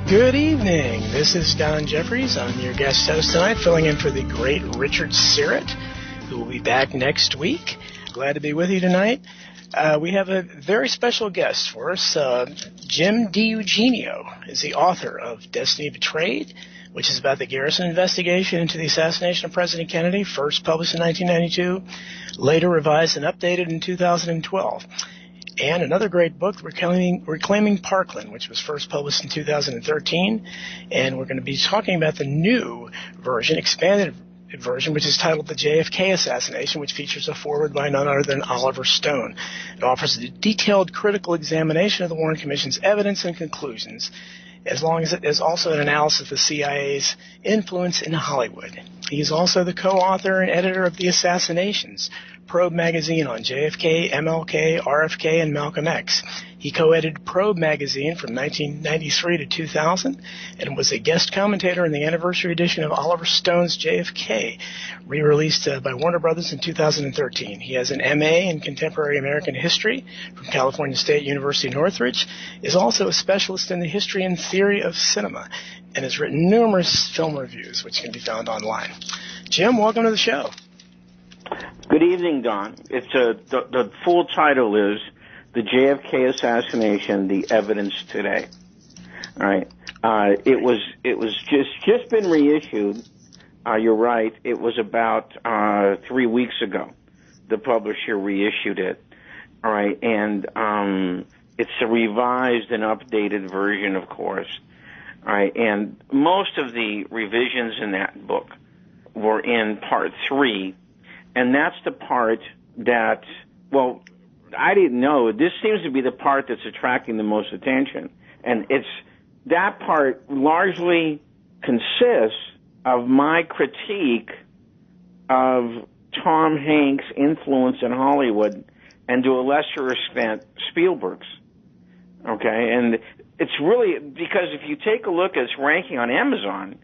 Good evening. This is Don Jeffries. I'm your guest host tonight, filling in for the great Richard Syrett, who will be back next week. Glad to be with you tonight. We have a very special guest for us. Jim DiEugenio is the author of Destiny Betrayed, which is about the Garrison investigation into the assassination of President Kennedy, first published in 1992, later revised and updated in 2012. And another great book, Reclaiming Parkland, which was first published in 2013. And we're going to be talking about the new version, expanded version, which is titled The JFK Assassination, which features a foreword by none other than Oliver Stone. It offers a detailed critical examination of the Warren Commission's evidence and conclusions, as long as it is also an analysis of the CIA's influence in Hollywood. He is also the co-author and editor of The Assassinations, Probe magazine on JFK, MLK, RFK, and Malcolm X. He co-edited Probe magazine from 1993 to 2000 and was a guest commentator in the anniversary edition of Oliver Stone's JFK, re-released by Warner Brothers in 2013. He has an MA in Contemporary American History from California State University, Northridge, is also a specialist in the history and theory of cinema, and has written numerous film reviews, which can be found online. Jim, welcome to the show. Good evening, Don. It's the full title is The JFK Assassination: The Evidence Today. All right. It was just been reissued. You're right. It was about 3 weeks ago. The publisher reissued it. All right, and it's a revised and updated version, of course. All right, and most of the revisions in that book were in part 3. And that's the part that, well, I didn't know. This seems to be the part that's attracting the most attention. And that part largely consists of my critique of Tom Hanks' influence in Hollywood and to a lesser extent Spielberg's. Okay? And it's really, because if you take a look at its ranking on Amazon,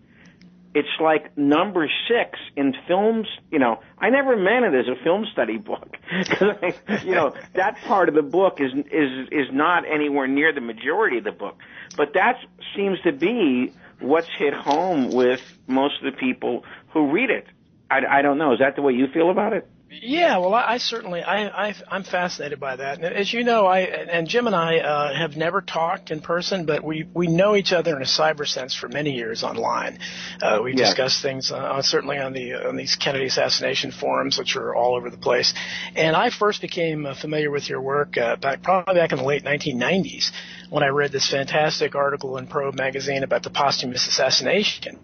it's like number 6 in films. You know, I never meant it as a film study book. That part of the book is not anywhere near the majority of the book. But that seems to be what's hit home with most of the people who read it. I don't know. Is that the way you feel about it? Yeah, well, I certainly, I'm fascinated by that. And as you know, and Jim and I have never talked in person, but we know each other in a cyber sense for many years online. We've discussed things certainly on these Kennedy assassination forums, which are all over the place. And I first became familiar with your work probably back in the late 1990s when I read this fantastic article in Probe magazine about the posthumous assassination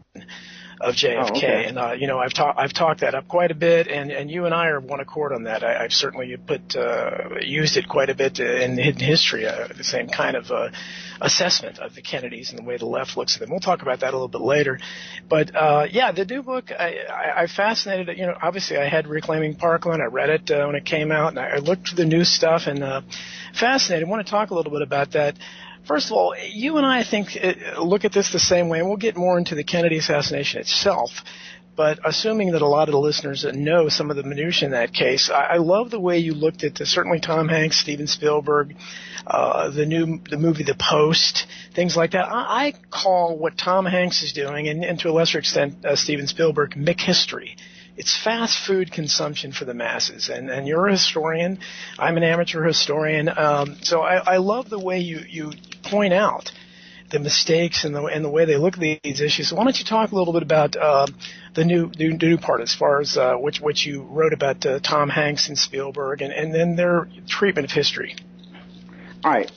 of JFK. Oh, okay. And I've talked that up quite a bit, and you and I are of one accord on that. I've certainly used it quite a bit in Hidden History, the same kind of assessment of the Kennedys and the way the left looks at them. We'll talk about that a little bit later. But the new book, I fascinated. Obviously I had Reclaiming Parkland. I read it when it came out, and I looked for the new stuff and fascinated. I want to talk a little bit about that. First of all, you and I think, look at this the same way, and we'll get more into the Kennedy assassination itself. But assuming that a lot of the listeners know some of the minutiae in that case, I love the way you looked at certainly Tom Hanks, Steven Spielberg, the movie The Post, things like that. I call what Tom Hanks is doing, and to a lesser extent Steven Spielberg, McHistory. It's fast food consumption for the masses, and you're a historian. I'm an amateur historian, so I love the way you point out the mistakes and the way they look at these issues. So why don't you talk a little bit about the new part as far as what you wrote about Tom Hanks and Spielberg and then their treatment of history. All right.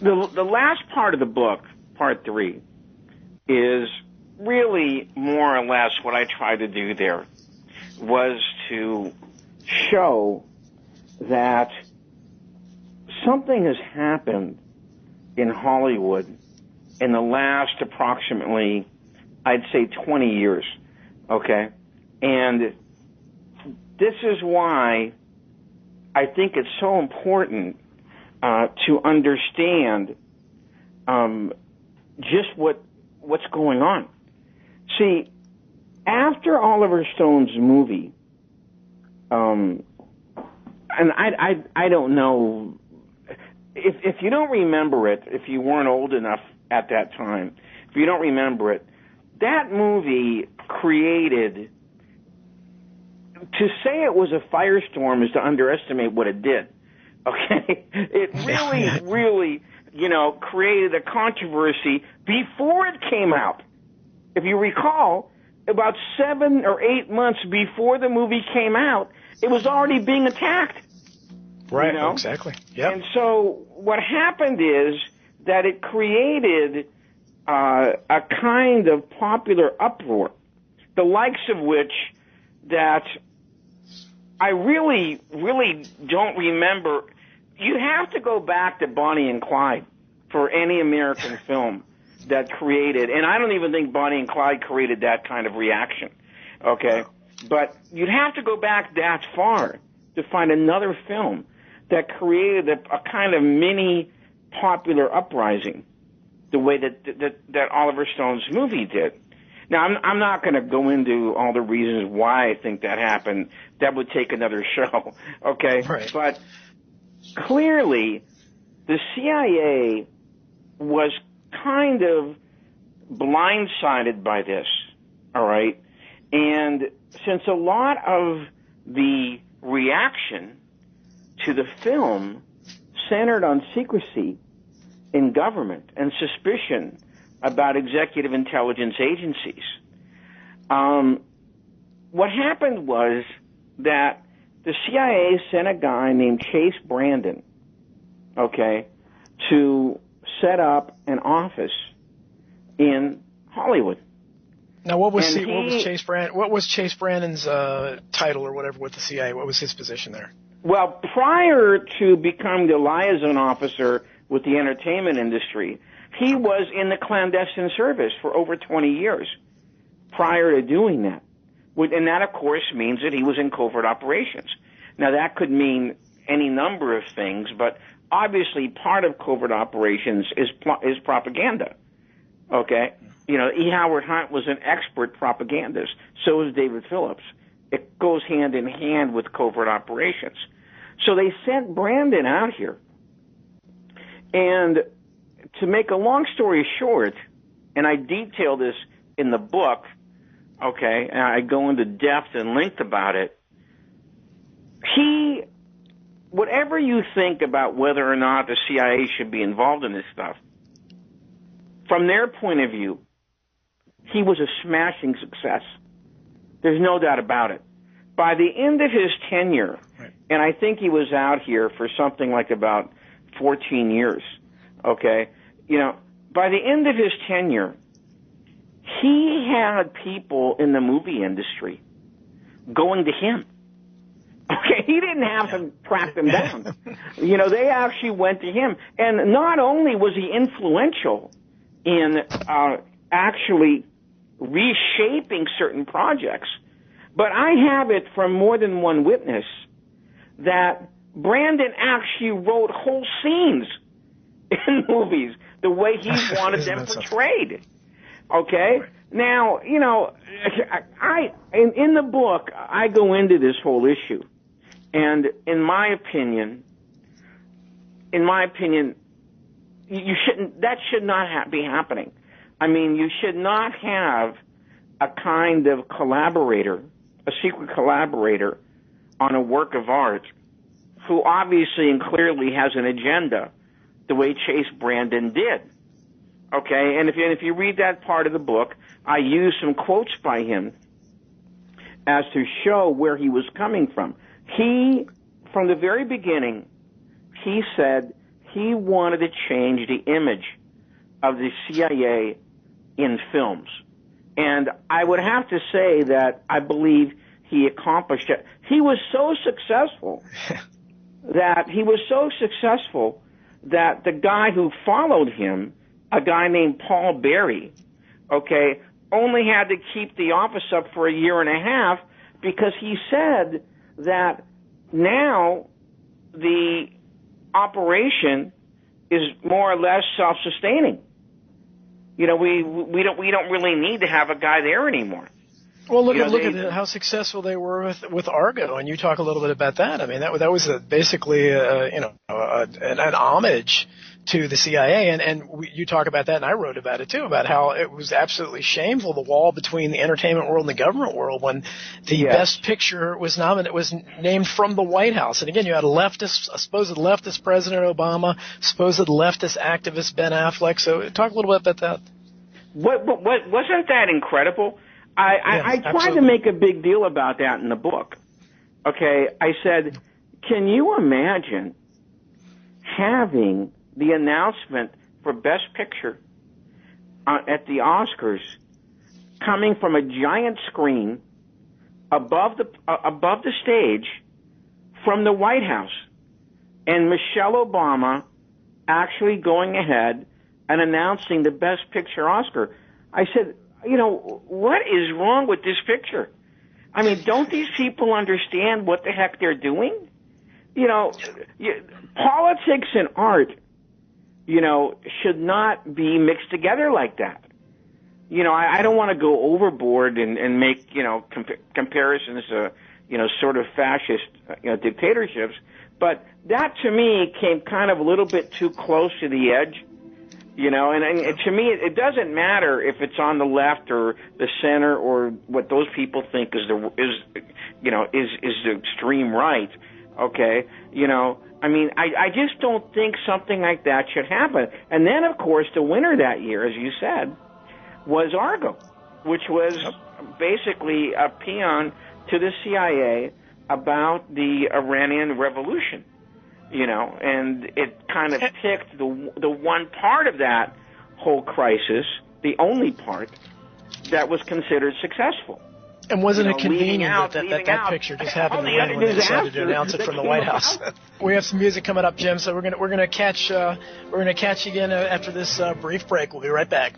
The last part of the book, part 3, is really more or less what I tried to do there was to show that something has happened in Hollywood in the last approximately, I'd say 20 years, okay? And this is why I think it's so important to understand just what's going on. See, after Oliver Stone's movie, and I don't know, if you don't remember it, if you weren't old enough at that time, if you don't remember it, that movie created, to say it was a firestorm is to underestimate what it did. Okay? It really, created a controversy before it came out. If you recall, about 7 or 8 months before the movie came out, it was already being attacked. Right, exactly. Yep. And so what happened is that it created a kind of popular uproar, the likes of which that I really, really don't remember. You have to go back to Bonnie and Clyde for any American film that created, and I don't even think Bonnie and Clyde created that kind of reaction, okay? But you'd have to go back that far to find another film that created a kind of mini popular uprising the way that Oliver Stone's movie did. Now, I'm not going to go into all the reasons why I think that happened. That would take another show, okay? Right. But clearly, the CIA was kind of blindsided by this, all right? And since a lot of the reaction to the film centered on secrecy in government and suspicion about executive intelligence agencies, what happened was that the CIA sent a guy named Chase Brandon, okay, to set up an office in Hollywood. Now, what was Chase Brandon's title or whatever with the CIA? What was his position there? Well, prior to becoming the liaison officer with the entertainment industry, he was in the clandestine service for over 20 years prior to doing that. And that, of course, means that he was in covert operations. Now, that could mean any number of things, but obviously part of covert operations is propaganda, okay? E. Howard Hunt was an expert propagandist. So is David Phillips. It goes hand in hand with covert operations. So they sent Brandon out here. And to make a long story short, and I detail this in the book, okay, and I go into depth and length about it, whatever you think about whether or not the CIA should be involved in this stuff, from their point of view, he was a smashing success. There's no doubt about it. By the end of his tenure, and I think he was out here for something like about 14 years, okay, by the end of his tenure, he had people in the movie industry going to him. Okay, he didn't have to track them down. They actually went to him. And not only was he influential in actually reshaping certain projects, but I have it from more than one witness that Brandon actually wrote whole scenes in movies the way he wanted them portrayed. Okay? Now, in the book, I go into this whole issue. And in my opinion, that should not be happening. I mean, you should not have a kind of collaborator, a secret collaborator on a work of art who obviously and clearly has an agenda the way Chase Brandon did. Okay, and if you read that part of the book, I use some quotes by him as to show where he was coming from. He, from the very beginning, he said he wanted to change the image of the CIA in films. And I would have to say that I believe he accomplished it. He was so successful that the guy who followed him, a guy named Paul Berry, okay, only had to keep the office up for a year and a half because he said that now the operation is more or less self-sustaining. We don't really need to have a guy there anymore. Well, look at how successful they were with Argo, and you talk a little bit about that. I mean, that was basically an homage to the CIA, and you talk about that, and I wrote about it too, about how it was absolutely shameful, the wall between the entertainment world and the government world, when the best picture was named from the White House. And again, you had a supposed leftist President Obama, supposed leftist activist Ben Affleck. So talk a little bit about that. What wasn't that incredible? I tried to make a big deal about that in the book. Okay, I said, can you imagine having the announcement for Best Picture at the Oscars coming from a giant screen above the stage from the White House, and Michelle Obama actually going ahead and announcing the Best Picture Oscar? I said, what is wrong with this picture? I mean, don't these people understand what the heck they're doing? Politics and art, should not be mixed together like that. I don't want to go overboard and make, comparisons to, sort of fascist, dictatorships. But that to me came kind of a little bit too close to the edge. And to me, it doesn't matter if it's on the left or the center or what those people think is the extreme right. Okay, I just don't think something like that should happen. And then, of course, the winner that year, as you said, was Argo, which was basically a paean to the CIA about the Iranian Revolution. And it kind of picked the one part of that whole crisis, the only part, that was considered successful. And wasn't it convenient that picture just happened to win when they decided to announce it from the White House? We have some music coming up, Jim, so we're gonna catch you again after this brief break. We'll be right back.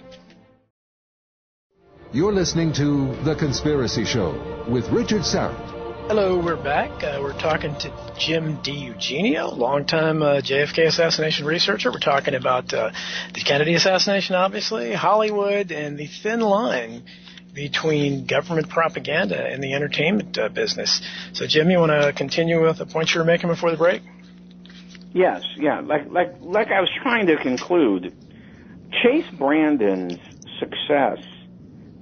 You're listening to The Conspiracy Show with Richard Syrett. Hello, we're back. We're talking to Jim DiEugenio, longtime JFK assassination researcher. We're talking about the Kennedy assassination, obviously, Hollywood, and the thin line between government propaganda and the entertainment business. So, Jim, you want to continue with the points you were making before the break? Yes, yeah. Like I was trying to conclude, Chase Brandon's success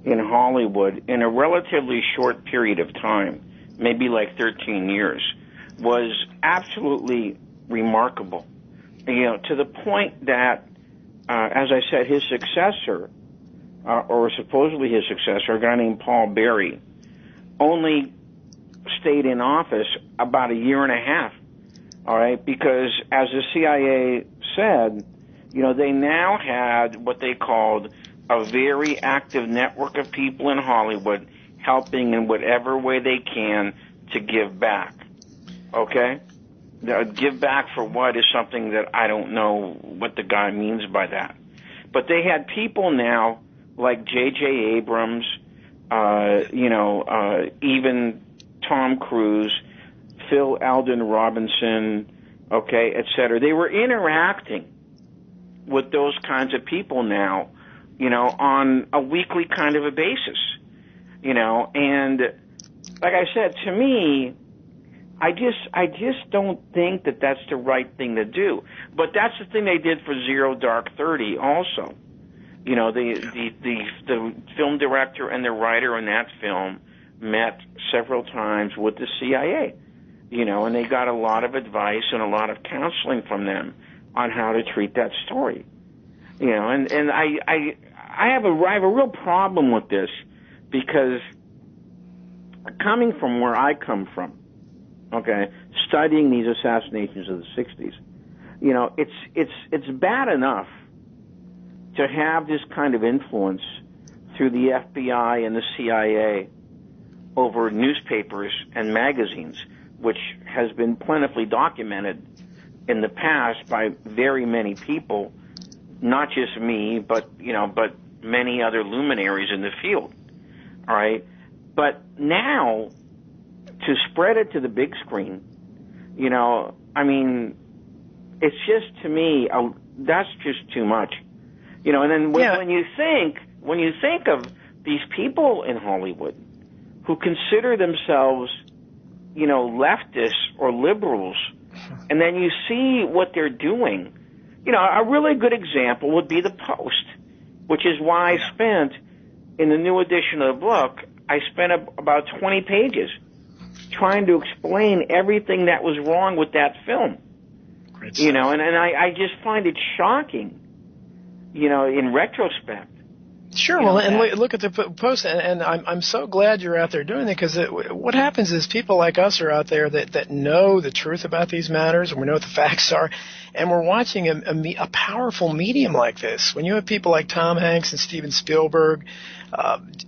in Hollywood in a relatively short period of time, maybe like 13 years, was absolutely remarkable. To the point that, as I said, his successor, or supposedly his successor, a guy named Paul Berry, only stayed in office about a year and a half, all right? Because, as the CIA said, they now had what they called a very active network of people in Hollywood helping in whatever way they can to give back. Okay? Give back for what is something that I don't know what the guy means by that. But they had people now like J.J. Abrams, even Tom Cruise, Phil Alden Robinson, okay, et cetera. They were interacting with those kinds of people now, on a weekly kind of a basis. And like I said, to me, I just don't think that that's the right thing to do. But that's the thing they did for Zero Dark 30 also. The film director and the writer in that film met several times with the CIA, and they got a lot of advice and a lot of counseling from them on how to treat that story. And I have a real problem with this, because coming from where I come from, okay, studying these assassinations of the 60s, it's bad enough to have this kind of influence through the FBI and the CIA over newspapers and magazines, which has been plentifully documented in the past by very many people, not just me, but many other luminaries in the field. All right? But now, to spread it to the big screen, it's just, to me, that's just too much. And then when you think of these people in Hollywood, who consider themselves, leftists or liberals, and then you see what they're doing. A really good example would be the Post, which is why I spent, in the new edition of the book, I spent about 20 pages trying to explain everything that was wrong with that film. And I just find it shocking, in retrospect. Sure. Well, and look at the Post, and I'm so glad you're out there doing it, because what happens is people like us are out there that know the truth about these matters, and we know what the facts are, and we're watching a powerful medium like this. When you have people like Tom Hanks and Steven Spielberg,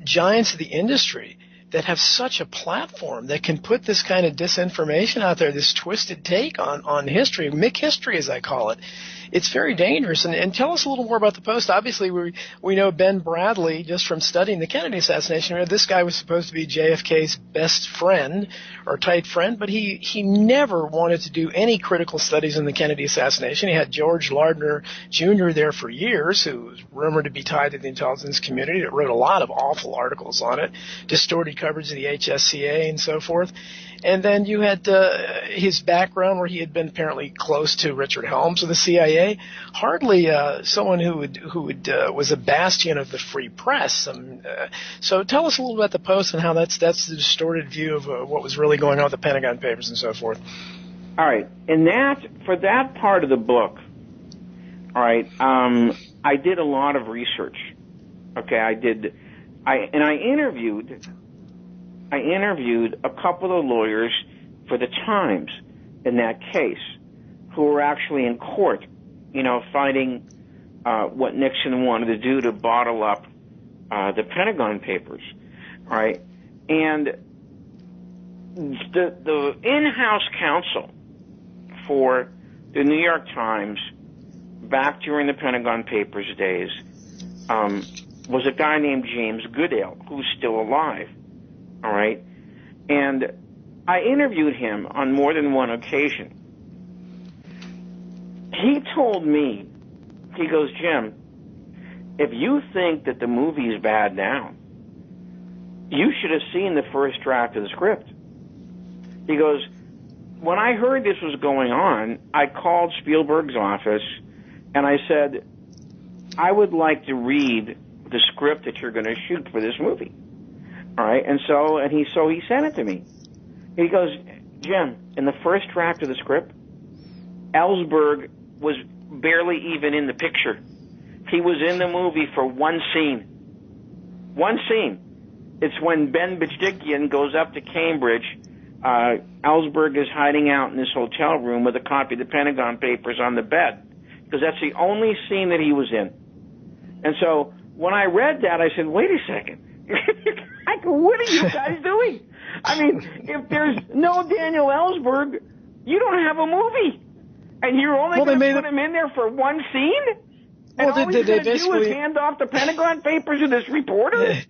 giants of the industry, that have such a platform that can put this kind of disinformation out there, this twisted take on history, Mick history as I call it, it's very dangerous. And tell us a little more about the Post. Obviously, we know Ben Bradley just from studying the Kennedy assassination. This guy was supposed to be JFK's best friend or tight friend, but he never wanted to do any critical studies on the Kennedy assassination. He had George Lardner Jr. there for years, who was rumored to be tied to the intelligence community, that wrote a lot of awful articles on it, distorted coverage of the HSCA and so forth. And then you had his background, where he had been apparently close to Richard Helms of the CIA. Hardly someone who was a bastion of the free press. So tell us a little about the Post and how that's the distorted view of what was really going on with the Pentagon Papers and so forth. All right, and for that part of the book, all right, I did a lot of research. Okay, I interviewed a couple of lawyers for the Times in that case, who were actually in court, fighting what Nixon wanted to do to bottle up the Pentagon Papers, right? And the in-house counsel for the New York Times back during the Pentagon Papers days was a guy named James Goodale, who's still alive. All right. And I interviewed him on more than one occasion. He told me, he goes, Jim, if you think that the movie is bad now, you should have seen the first draft of the script. He goes, when I heard this was going on, I called Spielberg's office and I said, I would like to read the script that you're going to shoot for this movie. All right, and he sent it to me. He goes, Jim, in the first draft of the script, Ellsberg was barely even in the picture. He was in the movie for one scene. One scene. It's when Ben Bajdikian goes up to Cambridge. Ellsberg is hiding out in this hotel room with a copy of the Pentagon Papers on the bed, because that's the only scene that he was in. And so when I read that, I said, wait a second. What are you guys doing? I mean, if there's no Daniel Ellsberg, you don't have a movie. And you're only going to put him in there for one scene? And all he's going to do is hand off the Pentagon Papers to this reporter?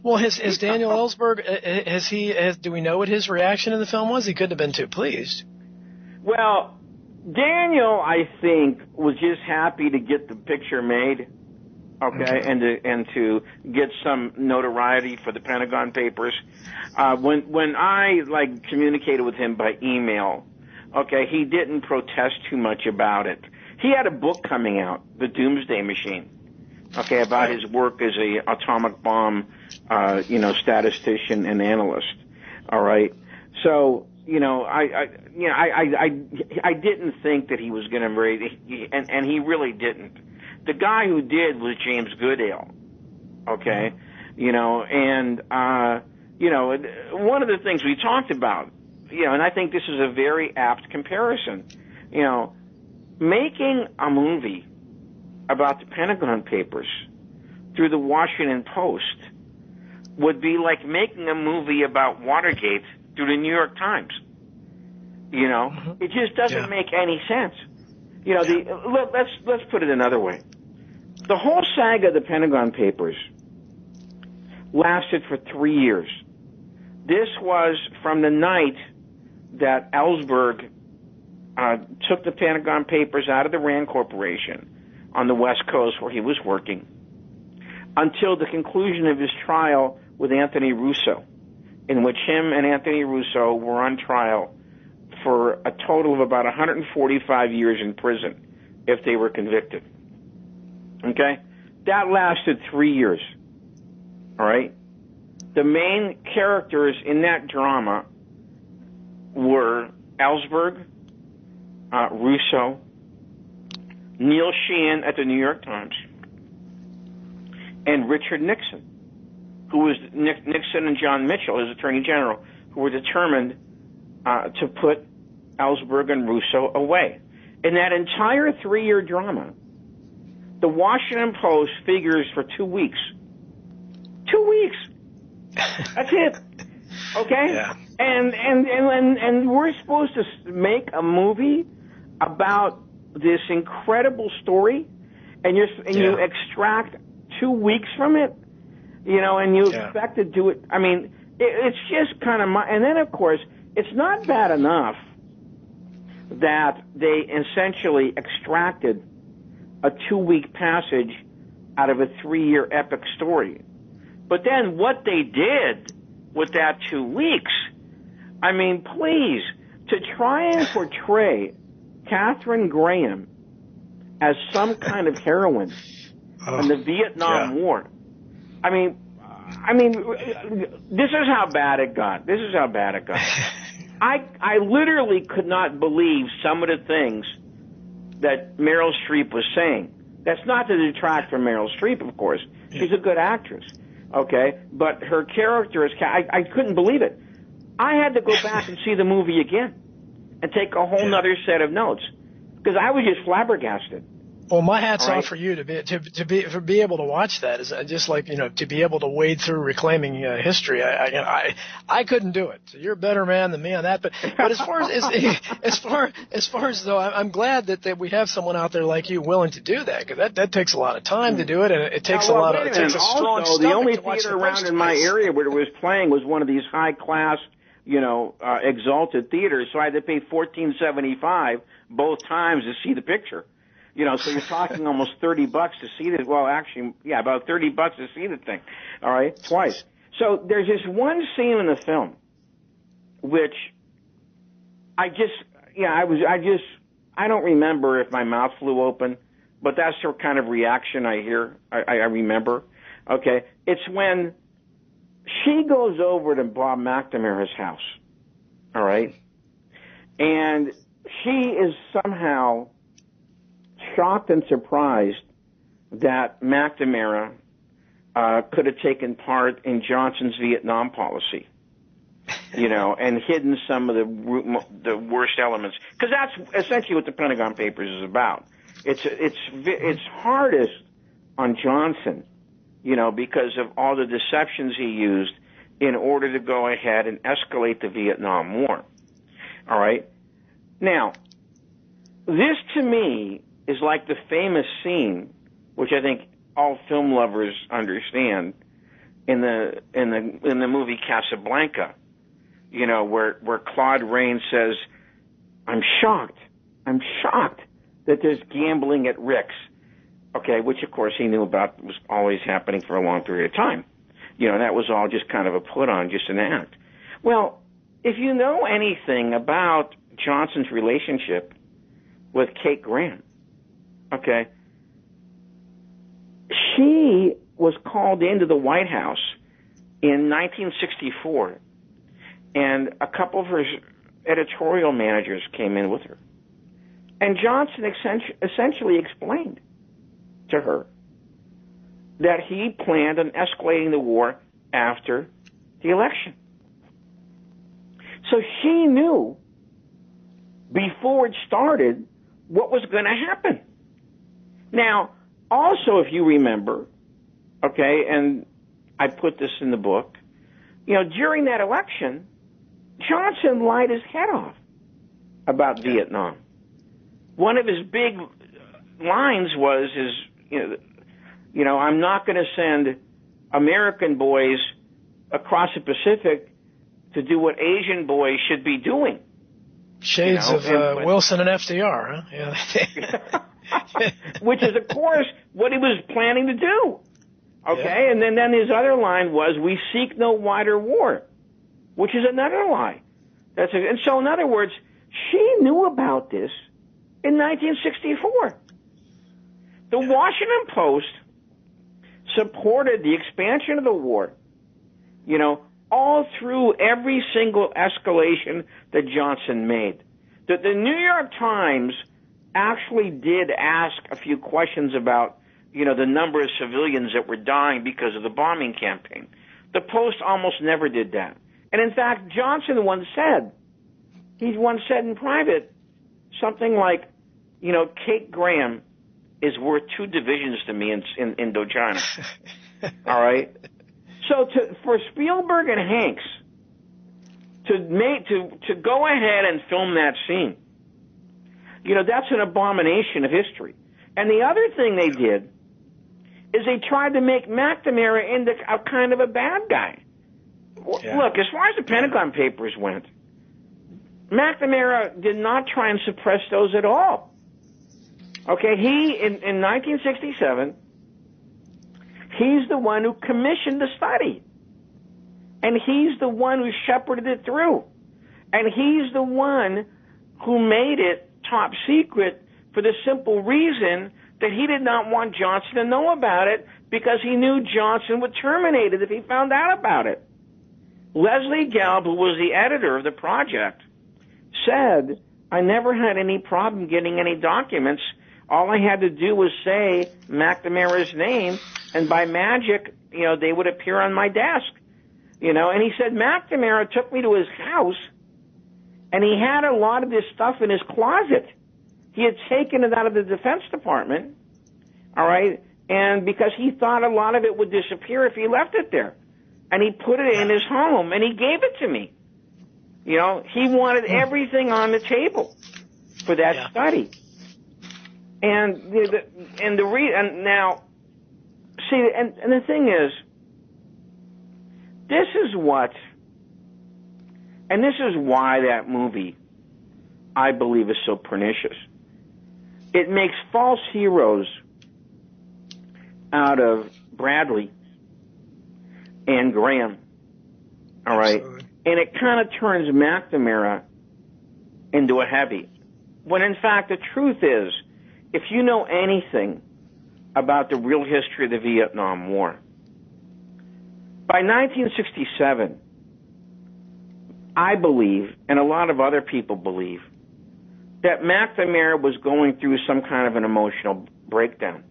Well, has Daniel Ellsberg, do we know what his reaction in the film was? He couldn't have been too pleased. Well, Daniel, I think, was just happy to get the picture made. Okay, and to get some notoriety for the Pentagon Papers. When I communicated with him by email, okay, he didn't protest too much about it. He had a book coming out, The Doomsday Machine, okay, about his work as a atomic bomb, statistician and analyst. All right, so I didn't think that he was going to and he really didn't. The guy who did was James Goodale, okay? One of the things we talked about, and I think this is a very apt comparison, making a movie about the Pentagon Papers through the Washington Post would be like making a movie about Watergate through the New York Times. It just doesn't make any sense. Let's put it another way. The whole saga of the Pentagon Papers lasted for 3 years. This was from the night that Ellsberg took the Pentagon Papers out of the Rand Corporation on the West Coast where he was working until the conclusion of his trial with Anthony Russo in which him and Anthony Russo were on trial for a total of about 145 years in prison if they were convicted. Okay? That lasted 3 years. All right? The main characters in that drama were Ellsberg, Russo, Neil Sheehan at the New York Times, and Richard Nixon, who was Nixon and John Mitchell, his Attorney General, who were determined to put Ellsberg and Russo away. In that entire 3-year drama, the Washington Post figures for 2 weeks. 2 weeks. That's it. Okay? Yeah. And we're supposed to make a movie about this incredible story, and you extract 2 weeks from it, and you expect to do it. I mean, it's just kind of and then of course it's not bad enough that they essentially extracted a 2-week passage out of a 3-year epic story. But then what they did with that 2 weeks, I mean, please, to try and portray Katharine Graham as some kind of heroine in the Vietnam War. I mean, this is how bad it got. I literally could not believe some of the things that Meryl Streep was saying. That's not to detract from Meryl Streep, of course. She's a good actress, okay? But her character is, I couldn't believe it. I had to go back and see the movie again and take a whole nother set of notes because I was just flabbergasted. Well, my hat's off for you to be able to watch that. Is just like to be able to wade through reclaiming history. I couldn't do it. So you're a better man than me on that. But as far as though, I'm glad that we have someone out there like you willing to do that, because that takes a lot of time to do it, and it takes it takes a strong stomach the only to watch theater the around in my area where it was playing was one of these high class, exalted theaters. So I had to pay $14.75 both times to see the picture. So you're talking almost $30 to see this. Well, actually, about $30 to see the thing. All right, twice. So there's this one scene in the film, which I don't remember if my mouth flew open, but that's the kind of reaction I hear. I remember. Okay, it's when she goes over to Bob McNamara's house. All right, and she is somehow shocked and surprised that McNamara could have taken part in Johnson's Vietnam policy, and hidden some of the worst elements. Because that's essentially what the Pentagon Papers is about. It's hardest on Johnson, because of all the deceptions he used in order to go ahead and escalate the Vietnam War. All right? Now, this to me is like the famous scene, which I think all film lovers understand, in the movie Casablanca, where Claude Rains says, I'm shocked that there's gambling at Rick's. Okay, which of course he knew about, was always happening for a long period of time. That was all just kind of a put on, just an act. Well, if you know anything about Johnson's relationship with Kate Grant, okay, she was called into the White House in 1964, and a couple of her editorial managers came in with her. And Johnson essentially explained to her that he planned on escalating the war after the election. So she knew before it started what was going to happen. Now, also, if you remember, okay, and I put this in the book, during that election, Johnson lied his head off about Vietnam. One of his big lines was I'm not going to send American boys across the Pacific to do what Asian boys should be doing. Shades of Wilson and FDR, huh? Yeah. Which is, of course, what he was planning to do. Okay? Yeah. And then his other line was, we seek no wider war. which is another lie. And so, in other words, she knew about this in 1964. The Washington Post supported the expansion of the war, all through every single escalation that Johnson made. The New York Times actually did ask a few questions about, the number of civilians that were dying because of the bombing campaign. The Post almost never did that. And in fact, Johnson once said in private something like, Kate Graham is worth 2 divisions to me in Indochina. All right? So for Spielberg and Hanks to go ahead and film that scene, that's an abomination of history. And the other thing they did is they tried to make McNamara into a kind of a bad guy. Yeah. Look, as far as the Pentagon Papers went, McNamara did not try and suppress those at all. Okay, he, in 1967, he's the one who commissioned the study. And he's the one who shepherded it through. And he's the one who made it top secret for the simple reason that he did not want Johnson to know about it because he knew Johnson would terminate it if he found out about it. Leslie Gelb, who was the editor of the project, said, I never had any problem getting any documents. All I had to do was say McNamara's name, and by magic, they would appear on my desk. And he said McNamara took me to his house, and he had a lot of this stuff in his closet. He had taken it out of the Defense Department, all right, and because he thought a lot of it would disappear if he left it there. And he put it in his home, and he gave it to me. He wanted everything on the table for that study. And the thing is, this is why that movie, I believe, is so pernicious. It makes false heroes out of Bradley and Graham, all right? Absolutely. And it kind of turns McNamara into a heavy. When in fact, the truth is, if you know anything about the real history of the Vietnam War, by 1967, I believe, and a lot of other people believe, that McNamara was going through some kind of an emotional breakdown.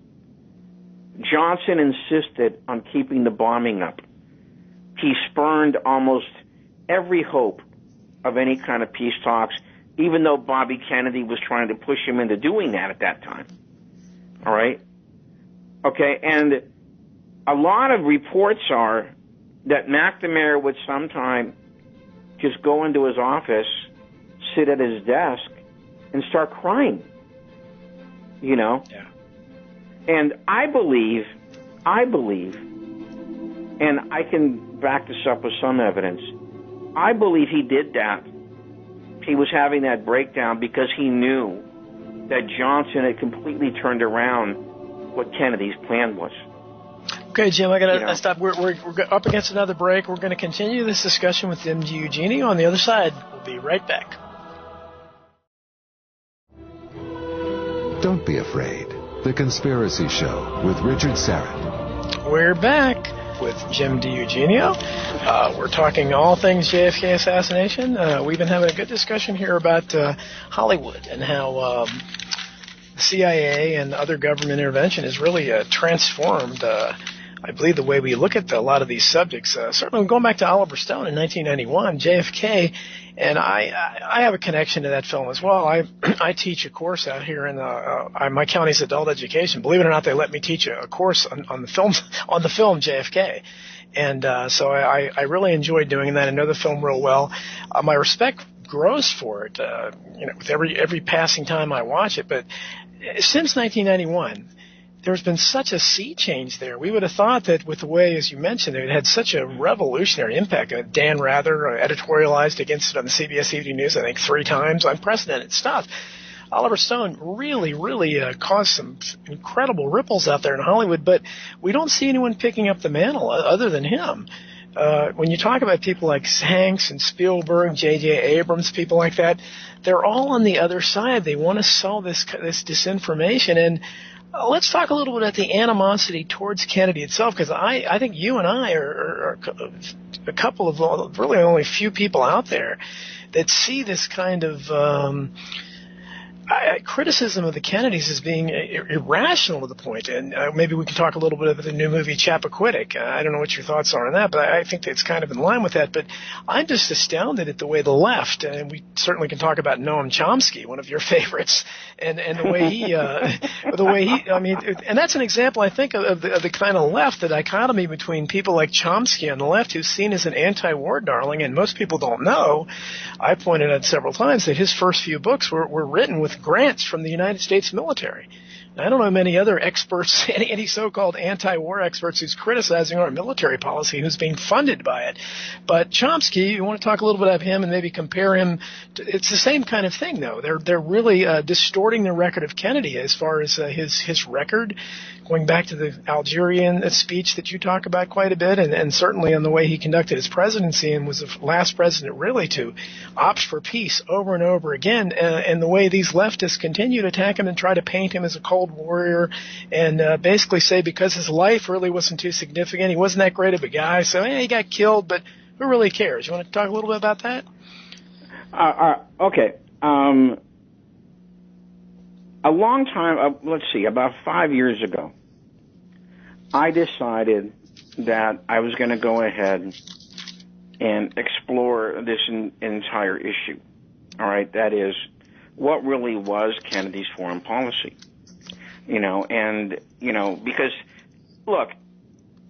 Johnson insisted on keeping the bombing up. He spurned almost every hope of any kind of peace talks, even though Bobby Kennedy was trying to push him into doing that at that time. All right? Okay, and a lot of reports are that McNamara would sometime just go into his office, sit at his desk, and start crying. Yeah. And I believe, and I can back this up with some evidence, I believe he did that. He was having that breakdown because he knew that Johnson had completely turned around what Kennedy's plan was. Okay, Jim, I got to stop. We're up against another break. We're going to continue this discussion with Jim DiEugenio on the other side. We'll be right back. Don't be afraid. The Conspiracy Show with Richard Syrett. We're back with Jim DiEugenio. We're talking all things JFK assassination. We've been having a good discussion here about Hollywood and how the CIA and other government intervention has really transformed, I believe, the way we look at a lot of these subjects. Certainly going back to Oliver Stone in 1991, JFK, and I have a connection to that film as well. I teach a course out here in my county's adult education. Believe it or not, they let me teach a course on the film JFK. And so I really enjoyed doing that. I know the film real well. My respect grows for it, with every passing time I watch it. But since 1991, there's been such a sea change there. We would have thought that with the way, as you mentioned, it had such a revolutionary impact. Dan Rather editorialized against it on the CBS Evening News, I think 3 times. Unprecedented stuff. Oliver Stone really caused some incredible ripples out there in Hollywood, but we don't see anyone picking up the mantle other than him. when you talk about people like Hanks and Spielberg, J.J. Abrams, people like that, they're all on the other side. They want to sell this disinformation. And let's talk a little bit about the animosity towards Kennedy itself, because I think you and I are a couple of really only few people out there that see this kind of criticism of the Kennedys as being irrational to the point. And maybe we can talk a little bit about the new movie Chappaquiddick. I don't know what your thoughts are on that, but I think that it's kind of in line with that. But I'm just astounded at the way the left, and we certainly can talk about Noam Chomsky, one of your favorites, and the way he, I mean, and that's an example, I think, of the kind of left, the dichotomy between people like Chomsky on the left, who's seen as an anti-war darling, and most people don't know. I pointed out several times that his first few books were written with grants from the United States military. I don't know many other experts, any so-called anti-war experts who's criticizing our military policy who's being funded by it. But Chomsky, you want to talk a little bit about him and maybe compare him to, it's the same kind of thing, though. They're really distorting the record of Kennedy as far as his record, going back to the Algerian speech that you talk about quite a bit, and certainly on the way he conducted his presidency and was the last president really to opt for peace over and over again, and the way these leftists continue to attack him and try to paint him as a cold warrior and basically say because his life really wasn't too significant, he wasn't that great of a guy, so he got killed, but who really cares? You want to talk a little bit about that? Okay. A long time, let's see, about 5 years ago, I decided that I was going to go ahead and explore this entire issue. All right, that is, what really was Kennedy's foreign policy? Because, look,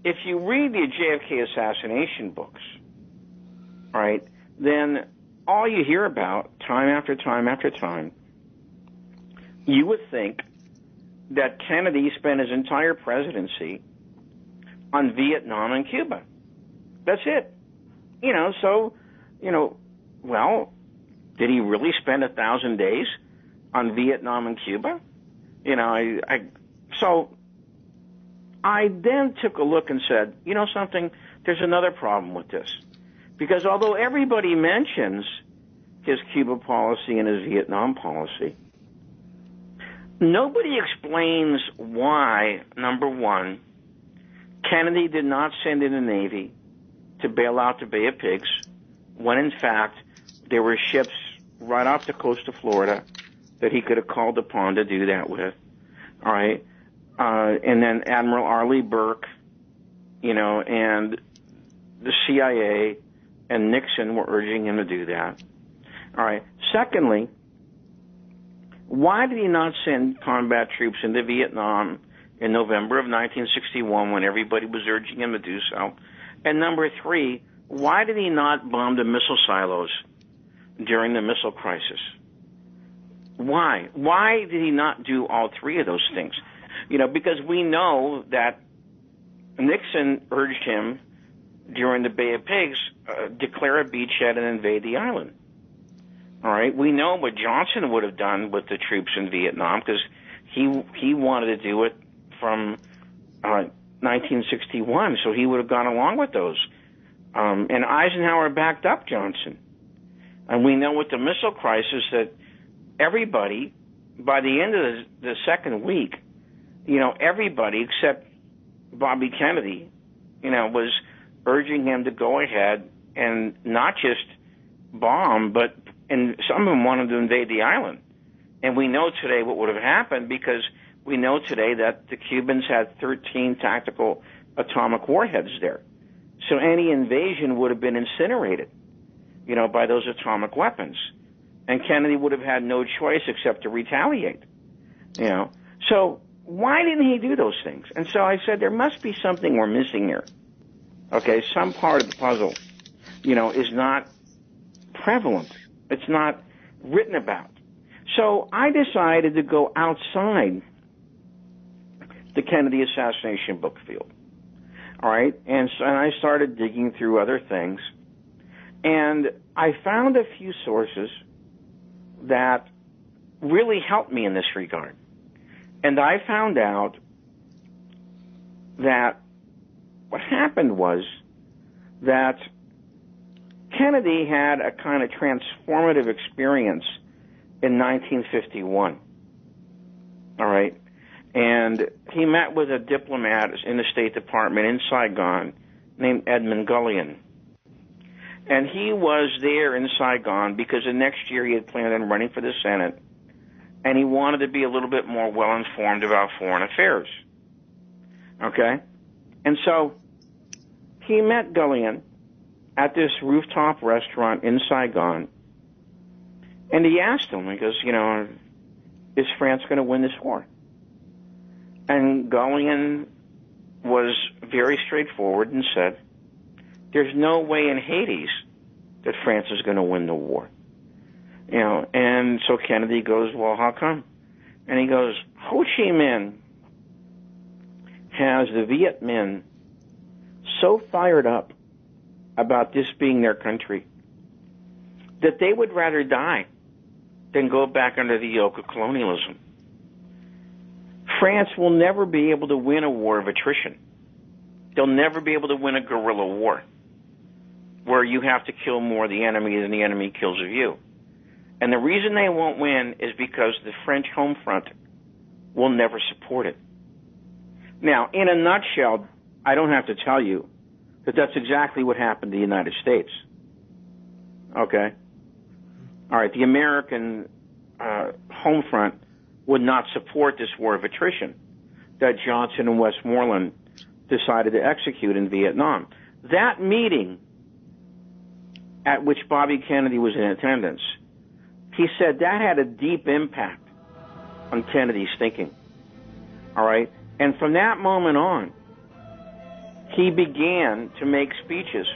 if you read the JFK assassination books, right, then all you hear about time after time after time, you would think that Kennedy spent his entire presidency on Vietnam and Cuba. That's it. Well, did he really spend 1,000 days on Vietnam and Cuba? So I then took a look and said, you know something, there's another problem with this. Because although everybody mentions his Cuba policy and his Vietnam policy, nobody explains why, number one, Kennedy did not send in the Navy to bail out the Bay of Pigs, when in fact there were ships right off the coast of Florida that he could have called upon to do that with. All right. And then Admiral Arleigh Burke, and the CIA and Nixon were urging him to do that. All right. Secondly, why did he not send combat troops into Vietnam in November of 1961 when everybody was urging him to do so? And number three, why did he not bomb the missile silos during the missile crisis? Why? Why did he not do all three of those things? Because we know that Nixon urged him during the Bay of Pigs, declare a beachhead and invade the island. All right. We know what Johnson would have done with the troops in Vietnam because he wanted to do it from 1961, so he would have gone along with those. And Eisenhower backed up Johnson. And we know with the missile crisis that everybody, by the end of the second week, everybody except Bobby Kennedy, was urging him to go ahead and not just bomb, and some of them wanted to invade the island. And we know today what would have happened because we know today that the Cubans had 13 tactical atomic warheads there. So any invasion would have been incinerated, by those atomic weapons. And Kennedy would have had no choice except to retaliate, So why didn't he do those things? And so I said, there must be something we're missing here. Okay, some part of the puzzle, is not prevalent. It's not written about. So I decided to go outside the Kennedy assassination book field. All right, and I started digging through other things, and I found a few sources that really helped me in this regard. And I found out that what happened was that Kennedy had a kind of transformative experience in 1951. All right? And he met with a diplomat in the State Department in Saigon named Edmund Gullion. And he was there in Saigon because the next year he had planned on running for the Senate, and he wanted to be a little bit more well-informed about foreign affairs. Okay? And so he met Gullion at this rooftop restaurant in Saigon, and he asked him, he goes, is France going to win this war? And Gullion was very straightforward and said, there's no way in Hades that France is going to win the war. And so Kennedy goes, well, how come? And he goes, Ho Chi Minh has the Viet Minh so fired up about this being their country that they would rather die than go back under the yoke of colonialism. France will never be able to win a war of attrition. They'll never be able to win a guerrilla war where you have to kill more of the enemy than the enemy kills of you. And the reason they won't win is because the French home front will never support it. Now, in a nutshell, I don't have to tell you that that's exactly what happened to the United States. Okay? All right, the American home front would not support this war of attrition that Johnson and Westmoreland decided to execute in Vietnam. That meeting at which Bobby Kennedy was in attendance, he said that had a deep impact on Kennedy's thinking. All right? And from that moment on, he began to make speeches,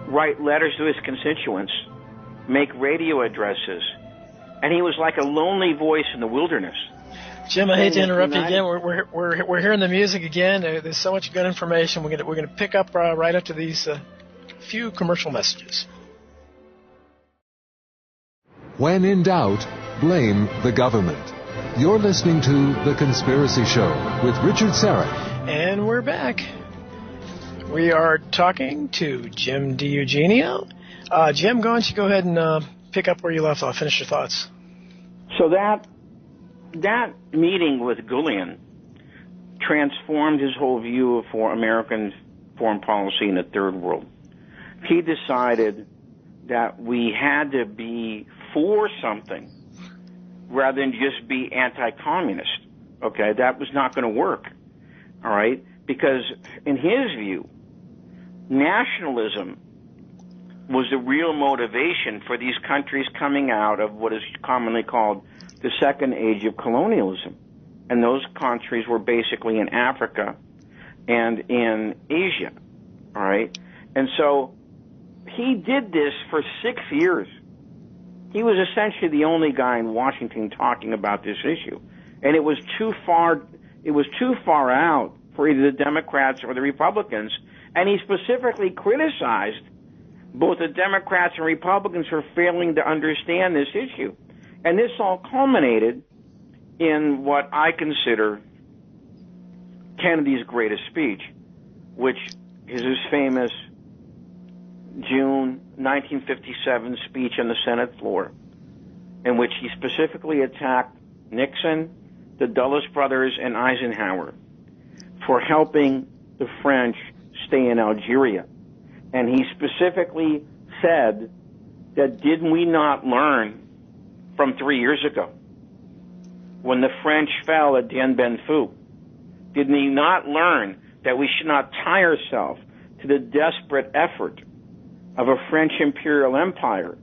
write letters to his constituents, make radio addresses, and he was like a lonely voice in the wilderness. Jim, I hate to interrupt you again. We're hearing the music again. There's so much good information. We're gonna pick up right after these few commercial messages. When in doubt, blame the government. You're listening to The Conspiracy Show with Richard Serra. And we're back. We are talking to Jim DiEugenio. Jim, why don't you go ahead and pick up where you left off. Finish your thoughts. So that meeting with Gullion transformed his whole view of American foreign policy in the Third World. He decided that we had to be for something rather than just be anti-communist. Okay, that was not going to work. All right, because in his view, nationalism was the real motivation for these countries coming out of what is commonly called the second age of colonialism. And those countries were basically in Africa and in Asia. All right, and so he did this for 6 years. He was essentially the only guy in Washington talking about this issue. And it was too far out for either the Democrats or the Republicans. And he specifically criticized both the Democrats and Republicans for failing to understand this issue. And this all culminated in what I consider Kennedy's greatest speech, which is his famous June 1957 speech on the Senate floor, in which he specifically attacked Nixon, the Dulles brothers, and Eisenhower for helping the French stay in Algeria. And he specifically said that did we not learn from 3 years ago when the French fell at Dien Bien Phu? Did we not learn that we should not tie ourselves to the desperate effort of a French imperial empire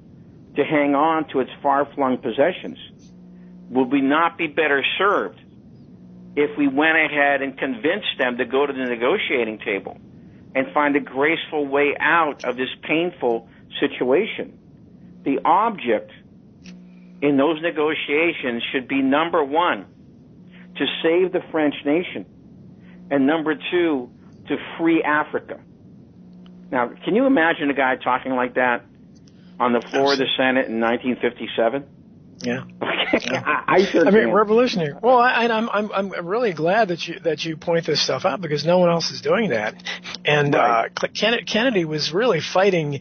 to hang on to its far-flung possessions? Would we not be better served if we went ahead and convinced them to go to the negotiating table and find a graceful way out of this painful situation? The object in those negotiations should be, number one, to save the French nation, and number two, to free Africa. Now, can you imagine a guy talking like that on the floor of the Senate in 1957? Yeah. Okay. I sure mean, can. revolutionary. Well, I'm really glad that you point this stuff out, because no one else is doing that. And Right. Kennedy was really fighting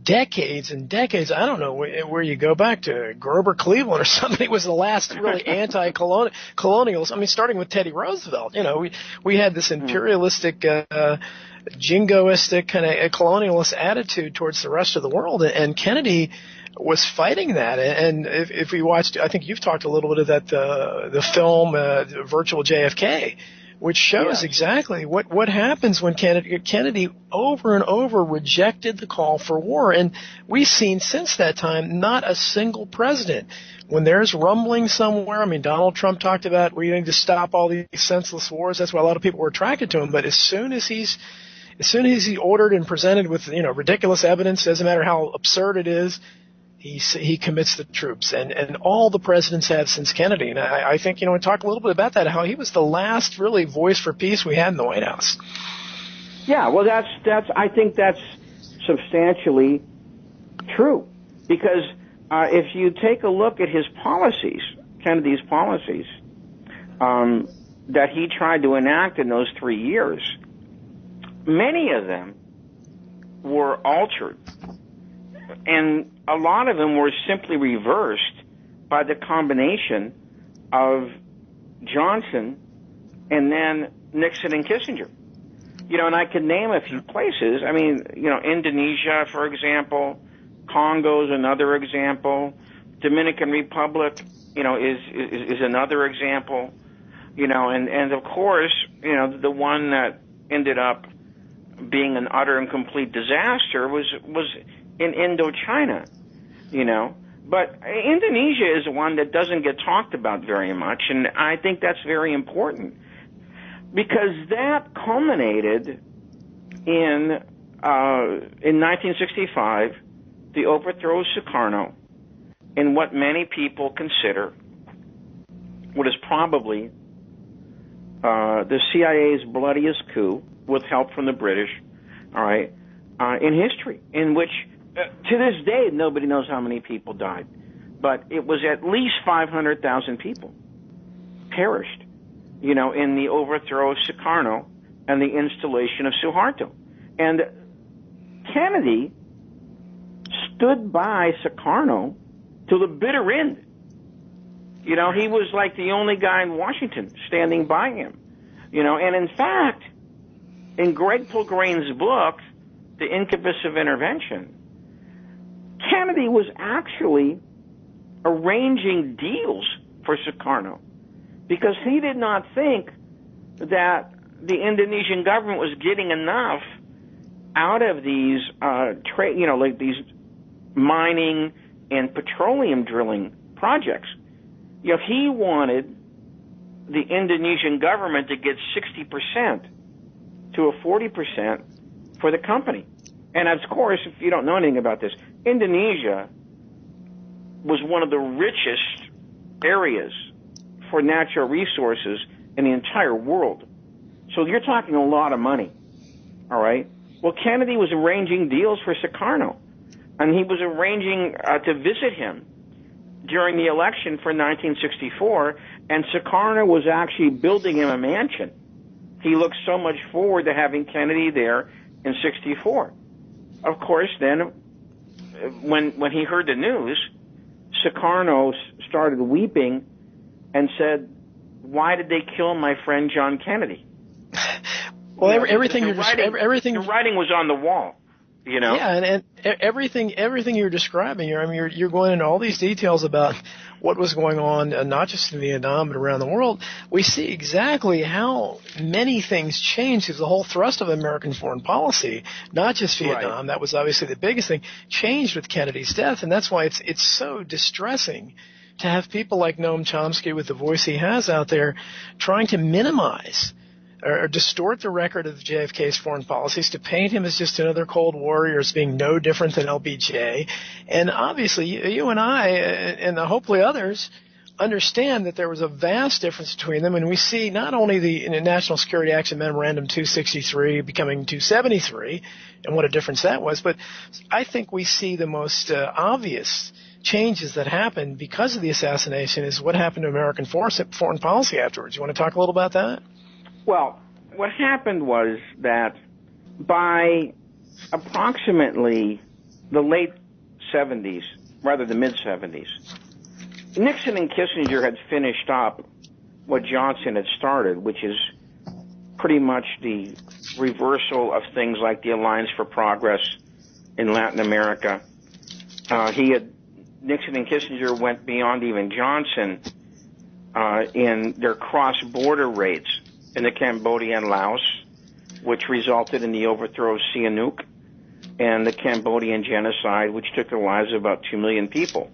decades and decades. I don't know where you go back to, Grover Cleveland or somebody was the last really anti-colonials. I mean, starting with Teddy Roosevelt. We had this imperialistic, jingoistic kind of colonialist attitude towards the rest of the world, and Kennedy was fighting that. And if we watched, I think you've talked a little bit about the film Virtual JFK, which shows exactly what happens when Kennedy over and over rejected the call for war. And we've seen since that time not a single president. When there's rumbling somewhere, I mean, Donald Trump talked about we need to stop all these senseless wars. That's why a lot of people were attracted to him. But as soon as he's ordered and presented with ridiculous evidence, doesn't matter how absurd it is, he commits the troops, and all the presidents have since Kennedy. And I think, we talk a little bit about that, how he was the last really voice for peace we had in the White House. Yeah, well, I think that's substantially true, because if you take a look at his policies, Kennedy's policies, that he tried to enact in those 3 years, many of them were altered. And a lot of them were simply reversed by the combination of Johnson and then Nixon and Kissinger. And I could name a few places. I mean, Indonesia, for example, Congo is another example. Dominican Republic, is another example. And of course, the one that ended up being an utter and complete disaster was in Indochina, But Indonesia is one that doesn't get talked about very much, and I think that's very important, because that culminated in 1965, the overthrow of Sukarno, in what many people consider what is probably the CIA's bloodiest coup, with help from the British, all right, in history, in which to this day, nobody knows how many people died, but it was at least 500,000 people perished, in the overthrow of Sukarno and the installation of Suharto. And Kennedy stood by Sukarno to the bitter end. He was like the only guy in Washington standing by him. And in fact, in Greg Pilgrain's book, The Incubus of Intervention, Kennedy was actually arranging deals for Sukarno, because he did not think that the Indonesian government was getting enough out of these like these mining and petroleum drilling projects. He wanted the Indonesian government to get 60% to a 40% for the company. And of course, if you don't know anything about this, Indonesia was one of the richest areas for natural resources in the entire world. So you're talking a lot of money, all right? Well, Kennedy was arranging deals for Sukarno, and he was arranging to visit him during the election for 1964, and Sukarno was actually building him a mansion. He looked so much forward to having Kennedy there in 64. Of course, then, when he heard the news, Sukarno started weeping and said, "Why did they kill my friend John Kennedy?" Well, everything the writing was on the wall. Yeah, and everything you're describing here, I mean, you're going into all these details about what was going on, not just in Vietnam, but around the world. We see exactly how many things changed, because the whole thrust of American foreign policy, not just Vietnam, right, that was obviously the biggest thing, changed with Kennedy's death, and that's why it's so distressing to have people like Noam Chomsky, with the voice he has out there, trying to minimize or distort the record of JFK's foreign policies to paint him as just another Cold Warrior, as being no different than LBJ. And obviously, you and I, and hopefully others, understand that there was a vast difference between them. And we see not only the National Security Action Memorandum 263 becoming 273, and what a difference that was, but I think we see the most obvious changes that happened because of the assassination is what happened to American foreign policy afterwards. You want to talk a little about that? Well, what happened was that by approximately the late 70s, rather the mid-70s, Nixon and Kissinger had finished up what Johnson had started, which is pretty much the reversal of things like the Alliance for Progress in Latin America. Nixon and Kissinger went beyond even Johnson in their cross-border raids in the Cambodia and Laos, which resulted in the overthrow of Sihanouk and the Cambodian genocide, which took the lives of about 2 million people.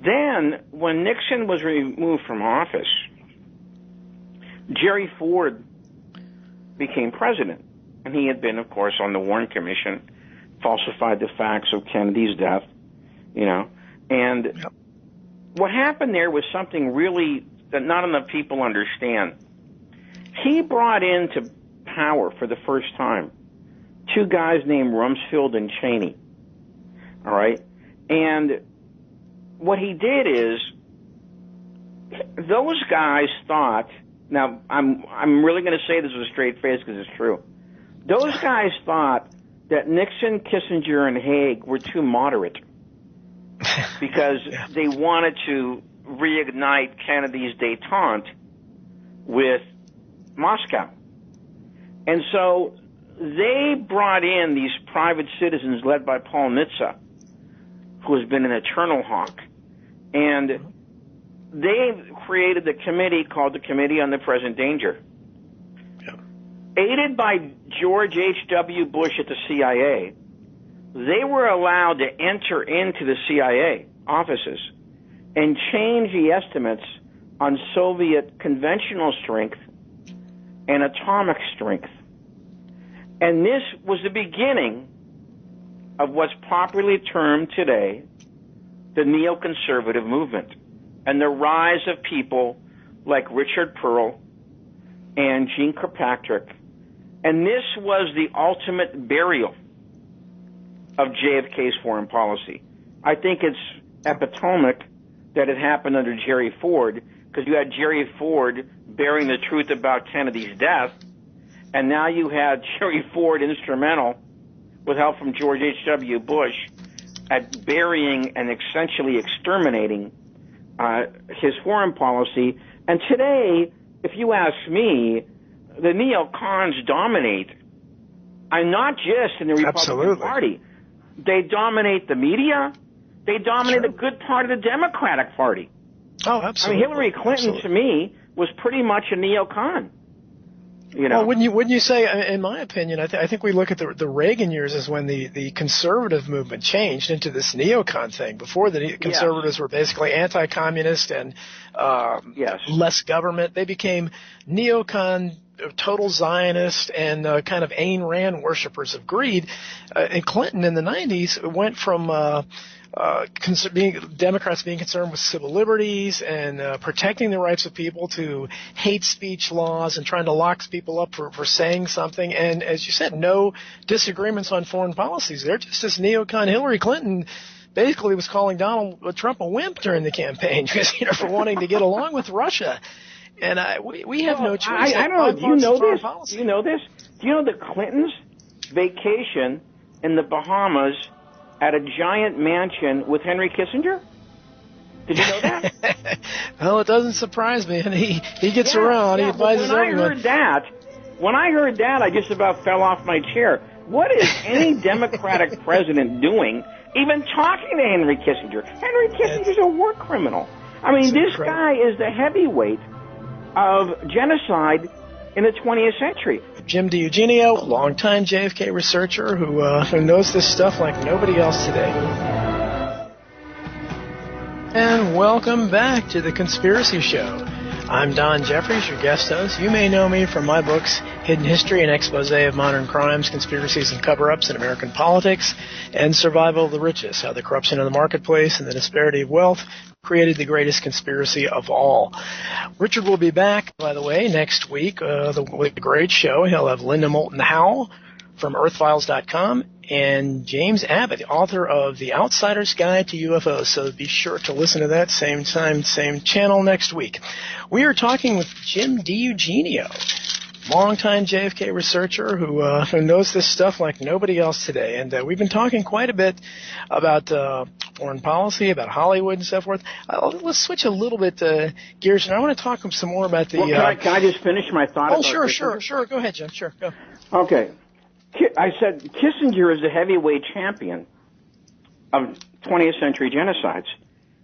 Then, when Nixon was removed from office, Jerry Ford became president, and he had been, of course, on the Warren Commission, falsified the facts of Kennedy's death, and yep. What happened there was something really that not enough people understand. He brought into power for the first time 2 guys named Rumsfeld and Cheney, all right? And what he did is those guys thought, now I'm really going to say this with a straight face because it's true. Those guys thought that Nixon, Kissinger, and Haig were too moderate because they wanted to reignite Kennedy's détente with Moscow. And so they brought in these private citizens led by Paul Nitze, who has been an eternal hawk. And they created the committee called the Committee on the Present Danger. Yeah. Aided by George H.W. Bush at the CIA, they were allowed to enter into the CIA offices and change the estimates on Soviet conventional strength and atomic strength. And this was the beginning of what's popularly termed today the neoconservative movement and the rise of people like Richard Pearl and Jeane Kirkpatrick. And this was the ultimate burial of JFK's foreign policy. I think it's epitomic that it happened under Jerry Ford, because you had Jerry Ford bearing the truth about Kennedy's death, and now you had Jerry Ford instrumental, with help from George H.W. Bush, at burying and essentially exterminating his foreign policy. And today, if you ask me, the neocons dominate. I'm not just in the Republican Party. They dominate the media. They dominate a good part of the Democratic Party. Oh, absolutely. I mean, Hillary Clinton, to me, was pretty much a neocon. Well, wouldn't you say, in my opinion, I think we look at the Reagan years as when the conservative movement changed into this neocon thing. Before, the conservatives were basically anti-communist and less government. They became neocon, total Zionist, and kind of Ayn Rand worshippers of greed. And Clinton in the 90s went from Democrats being concerned with civil liberties and protecting the rights of people to hate speech laws and trying to lock people up for saying something. And as you said, no disagreements on foreign policies. They're just this neocon. Hillary Clinton basically was calling Donald Trump a wimp during the campaign for wanting to get along with Russia. And we have no choice. I don't know. Do you know this? Do you know this? Do you know the Clintons vacation in the Bahamas at a giant mansion with Henry Kissinger? Did you know that? Well, it doesn't surprise me. And he gets around. He advises everyone. When I heard that, I just about fell off my chair. What is any Democratic president doing, even talking to Henry Kissinger? Henry Kissinger's a war criminal. I mean, this guy is the heavyweight of genocide in the 20th century. Jim DiEugenio, longtime JFK researcher who knows this stuff like nobody else today. And welcome back to The Conspiracy Show. I'm Don Jeffries, your guest host. You may know me from my books, Hidden History and Expose of Modern Crimes, Conspiracies and Cover-Ups in American Politics, and Survival of the Richest, How the Corruption of the Marketplace and the Disparity of Wealth Created the Greatest Conspiracy of All. Richard will be back, by the way, next week with a great show. He'll have Linda Moulton Howe from earthfiles.com and James Abbott, the author of The Outsider's Guide to UFOs. So be sure to listen to that same time, same channel next week. We are talking with Jim DiEugenio, longtime JFK researcher who knows this stuff like nobody else today. And we've been talking quite a bit about foreign policy, about Hollywood and so forth. Let's switch a little bit gears, and I want to talk some more about the... Well, can I just finish my thought? Oh, sure. Go ahead, Jim. Sure, go. Okay. I said Kissinger is the heavyweight champion of 20th century genocides.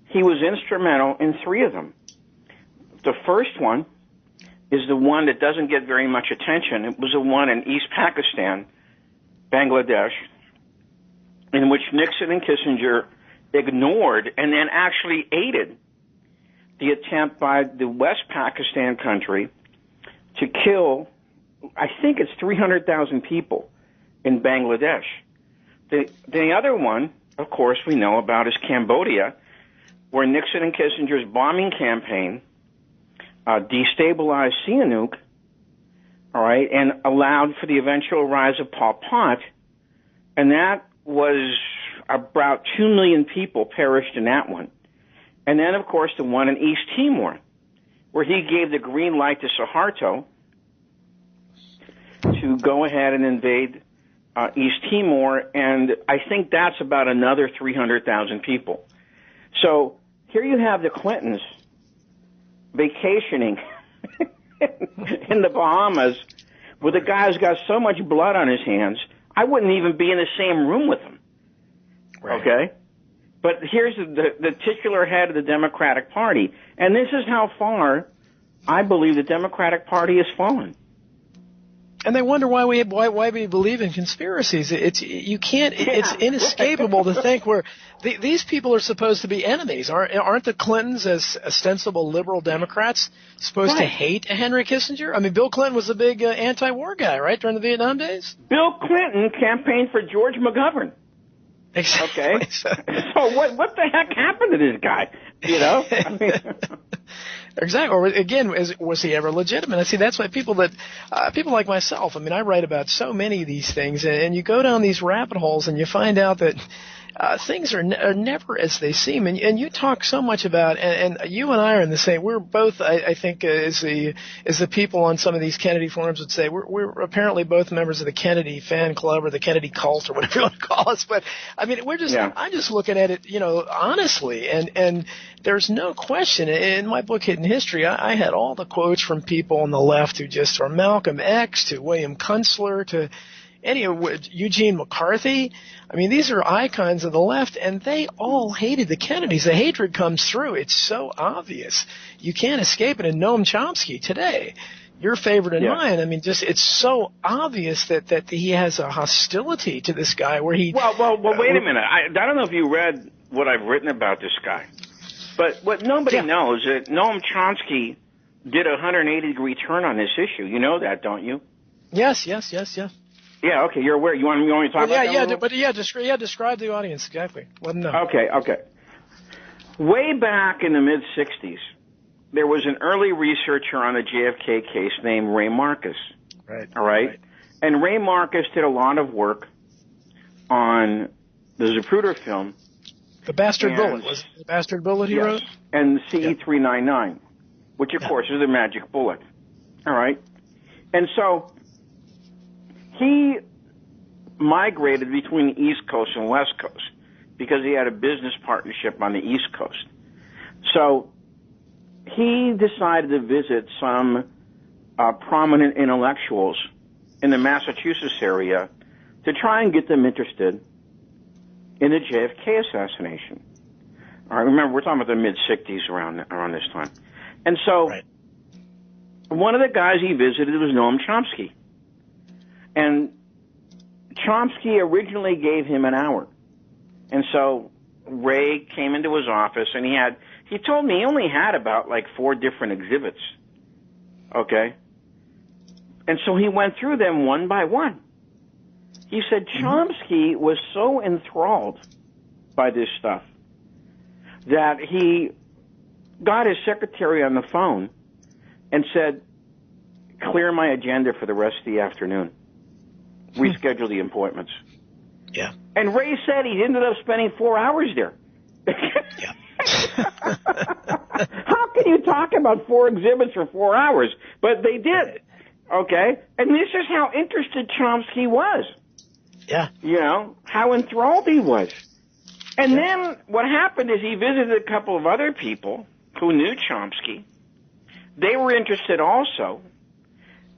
He was instrumental in 3 of them. The first one is the one that doesn't get very much attention. It was the one in East Pakistan, Bangladesh, in which Nixon and Kissinger ignored and then actually aided the attempt by the West Pakistan country to kill, I think it's 300,000 people in Bangladesh. The other one, of course, we know about is Cambodia, where Nixon and Kissinger's bombing campaign destabilized Sihanouk, all right, and allowed for the eventual rise of Pol Pot, and that was about 2 million people perished in that one. And then, of course, the one in East Timor, where he gave the green light to Suharto to go ahead and invade East Timor, and I think that's about another 300,000 people. So here you have the Clintons vacationing in the Bahamas with a guy who's got so much blood on his hands, I wouldn't even be in the same room with him. Right. Okay? But here's the titular head of the Democratic Party, and this is how far I believe the Democratic Party has fallen. And they wonder why we believe in conspiracies. It's inescapable to think these people are supposed to be enemies. Aren't the Clintons, as ostensible liberal Democrats, supposed to hate Henry Kissinger? I mean, Bill Clinton was a big anti-war guy, right, during the Vietnam days? Bill Clinton campaigned for George McGovern. Exactly. Okay. So what the heck happened to this guy? You know? I mean, exactly. Or again, was he ever legitimate? I see. That's why people like myself. I mean, I write about so many of these things, and you go down these rabbit holes, and you find out that things are never as they seem. And you talk so much about, and you and I are in the same. We're both, I think, as the people on some of these Kennedy forums would say, we're apparently both members of the Kennedy fan club or the Kennedy cult or whatever you want to call us. But I mean, I'm just looking at it, honestly, and there's no question. In my book, Hidden History, I had all the quotes from people on the left who just, from Malcolm X to William Kunstler to Eugene McCarthy. I mean, these are icons of the left, and they all hated the Kennedys. The hatred comes through. It's so obvious. You can't escape it. And Noam Chomsky today, your favorite and mine, I mean, it's so obvious that he has a hostility to this guy where he... Well, wait a minute. I don't know if you read what I've written about this guy, but what nobody knows is that Noam Chomsky did a 180-degree turn on this issue. You know that, don't you? Yes. Yeah, okay, you're aware. You want me to talk about that? Describe the audience, exactly. Let them know. Okay. Way back in the mid-'60s, there was an early researcher on the JFK case named Ray Marcus. Right. All right? And Ray Marcus did a lot of work on the Zapruder film. The Bastard Bullet. Was it the Bastard Bullet he wrote? And CE-399, which, of course, is a magic bullet. All right? And so he migrated between the East Coast and West Coast because he had a business partnership on the East Coast. So he decided to visit some prominent intellectuals in the Massachusetts area to try and get them interested in the JFK assassination. All right, remember, we're talking about the mid-'60s around this time. And so one of the guys he visited was Noam Chomsky. And Chomsky originally gave him an hour. And so Ray came into his office, and he told me he only had about 4 different exhibits. Okay? And so he went through them one by one. He said Chomsky was so enthralled by this stuff that he got his secretary on the phone and said, clear my agenda for the rest of the afternoon. Reschedule the appointments. Yeah. And Ray said he ended up spending 4 hours there. Yeah. How can you talk about 4 exhibits for 4 hours? But they did. Okay? And this is how interested Chomsky was. Yeah. You know, how enthralled he was. And then what happened is he visited a couple of other people who knew Chomsky. They were interested also.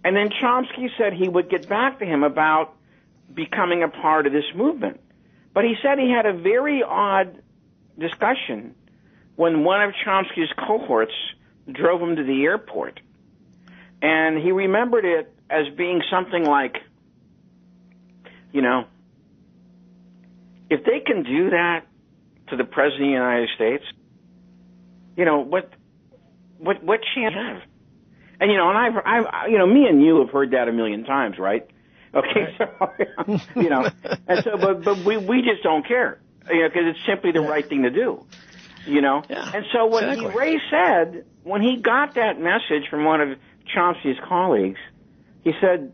And then Chomsky said he would get back to him about becoming a part of this movement. But he said he had a very odd discussion when one of Chomsky's cohorts drove him to the airport. And he remembered it as being something like, you know, if they can do that to the President of the United States, you know, what chance have? And, you know, and I've, you know, me and you have heard that a million times, right? Okay, so, you know, and so, but we just don't care, you know, because it's simply the right thing to do, you know? Yeah, and so what Ray said, when he got that message from one of Chomsky's colleagues, he said,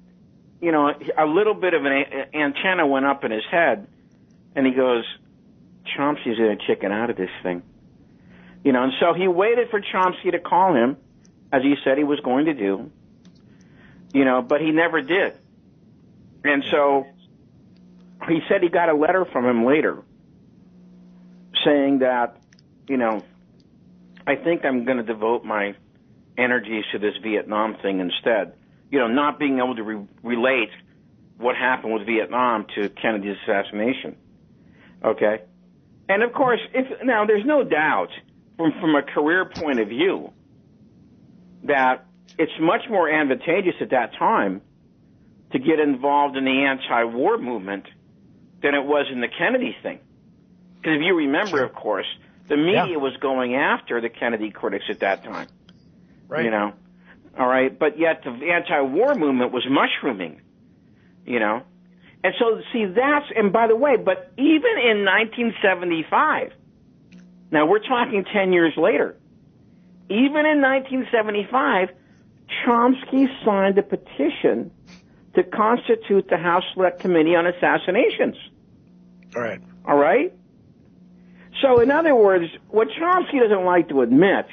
you know, a little bit of an antenna went up in his head, and he goes, Chomsky's going to chicken out of this thing. You know, and so he waited for Chomsky to call him, as he said he was going to do, you know, but he never did. And so he said he got a letter from him later saying that, you know, I think I'm going to devote my energies to this Vietnam thing instead. You know, not being able to relate what happened with Vietnam to Kennedy's assassination. Okay? And of course, now there's no doubt from a career point of view that it's much more advantageous at that time to get involved in the anti-war movement than it was in the Kennedy thing. Because if you remember, of course, the media was going after the Kennedy critics at that time. Right. You know? All right? But yet the anti-war movement was mushrooming, you know? And so, see, that's, and by the way, but even in 1975, now we're talking 10 years later, even in 1975, Chomsky signed a petition to constitute the House Select Committee on Assassinations. Right. All right? So, in other words, what Chomsky doesn't like to admit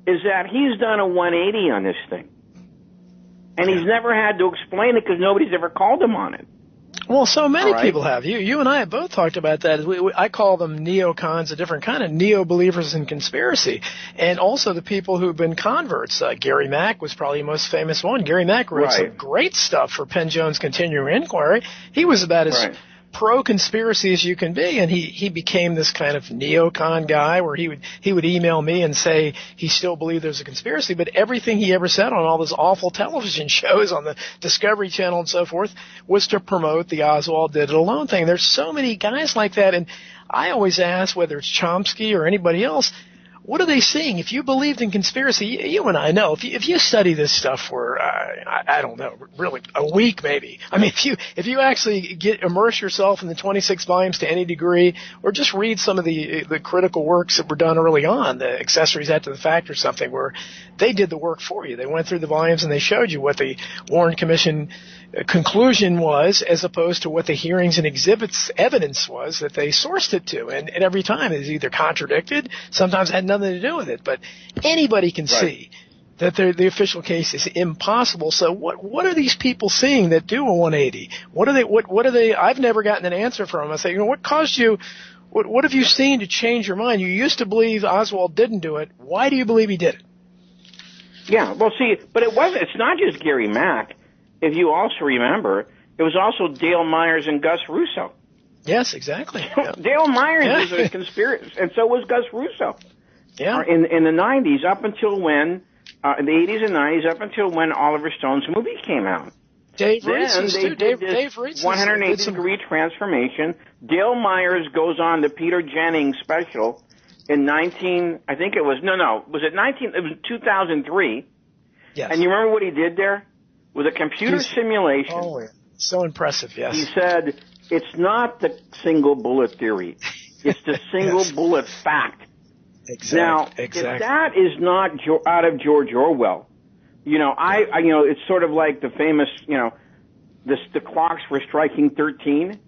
is that he's done a 180 on this thing. And he's never had to explain it because nobody's ever called him on it. Well, so many people have. You and I have both talked about that. I call them neocons, a different kind of neo-believers in conspiracy. And also the people who've been converts. Gary Mack was probably the most famous one. Gary Mack wrote some great stuff for Penn Jones Continuing Inquiry. He was about as pro-conspiracy as you can be, and he became this kind of neocon guy where he would email me and say he still believed there's a conspiracy, but everything he ever said on all those awful television shows on the Discovery Channel and so forth was to promote the Oswald did it alone thing. There's so many guys like that, and I always ask, whether it's Chomsky or anybody else, what are they seeing? If you believed in conspiracy, you and I know, if you study this stuff for, I don't know, really a week maybe. I mean, if you actually immerse yourself in the 26 volumes to any degree, or just read some of the critical works that were done early on, the Accessories After the Fact or something, where they did the work for you. They went through the volumes and they showed you what the Warren Commission conclusion was, as opposed to what the hearings and exhibits evidence was that they sourced it to. And every time it was either contradicted, sometimes had nothing to do with it. But anybody can see that the official case is impossible. So what are these people seeing that do a 180? What are they? I've never gotten an answer from them. I say, what caused you? What have you seen to change your mind? You used to believe Oswald didn't do it. Why do you believe he did it? Yeah, well, see, but it's not just Gary Mack. If you also remember, it was also Dale Myers and Gus Russo. Yes, exactly. Dale Myers was a conspiracy, and so was Gus Russo. Yeah. In the 90s, up until when, in the 80s and 90s, up until when Oliver Stone's movie came out. Dave Then they did this 180-degree transformation. Dale Myers goes on the Peter Jennings special in 2003. Yes. And you remember what he did there? With a computer simulation. Oh, yeah. So impressive, yes. He said, it's not the single bullet theory. It's the single bullet fact. Exactly. If that is not out of George Orwell, it's sort of like the famous, the clocks were striking 13.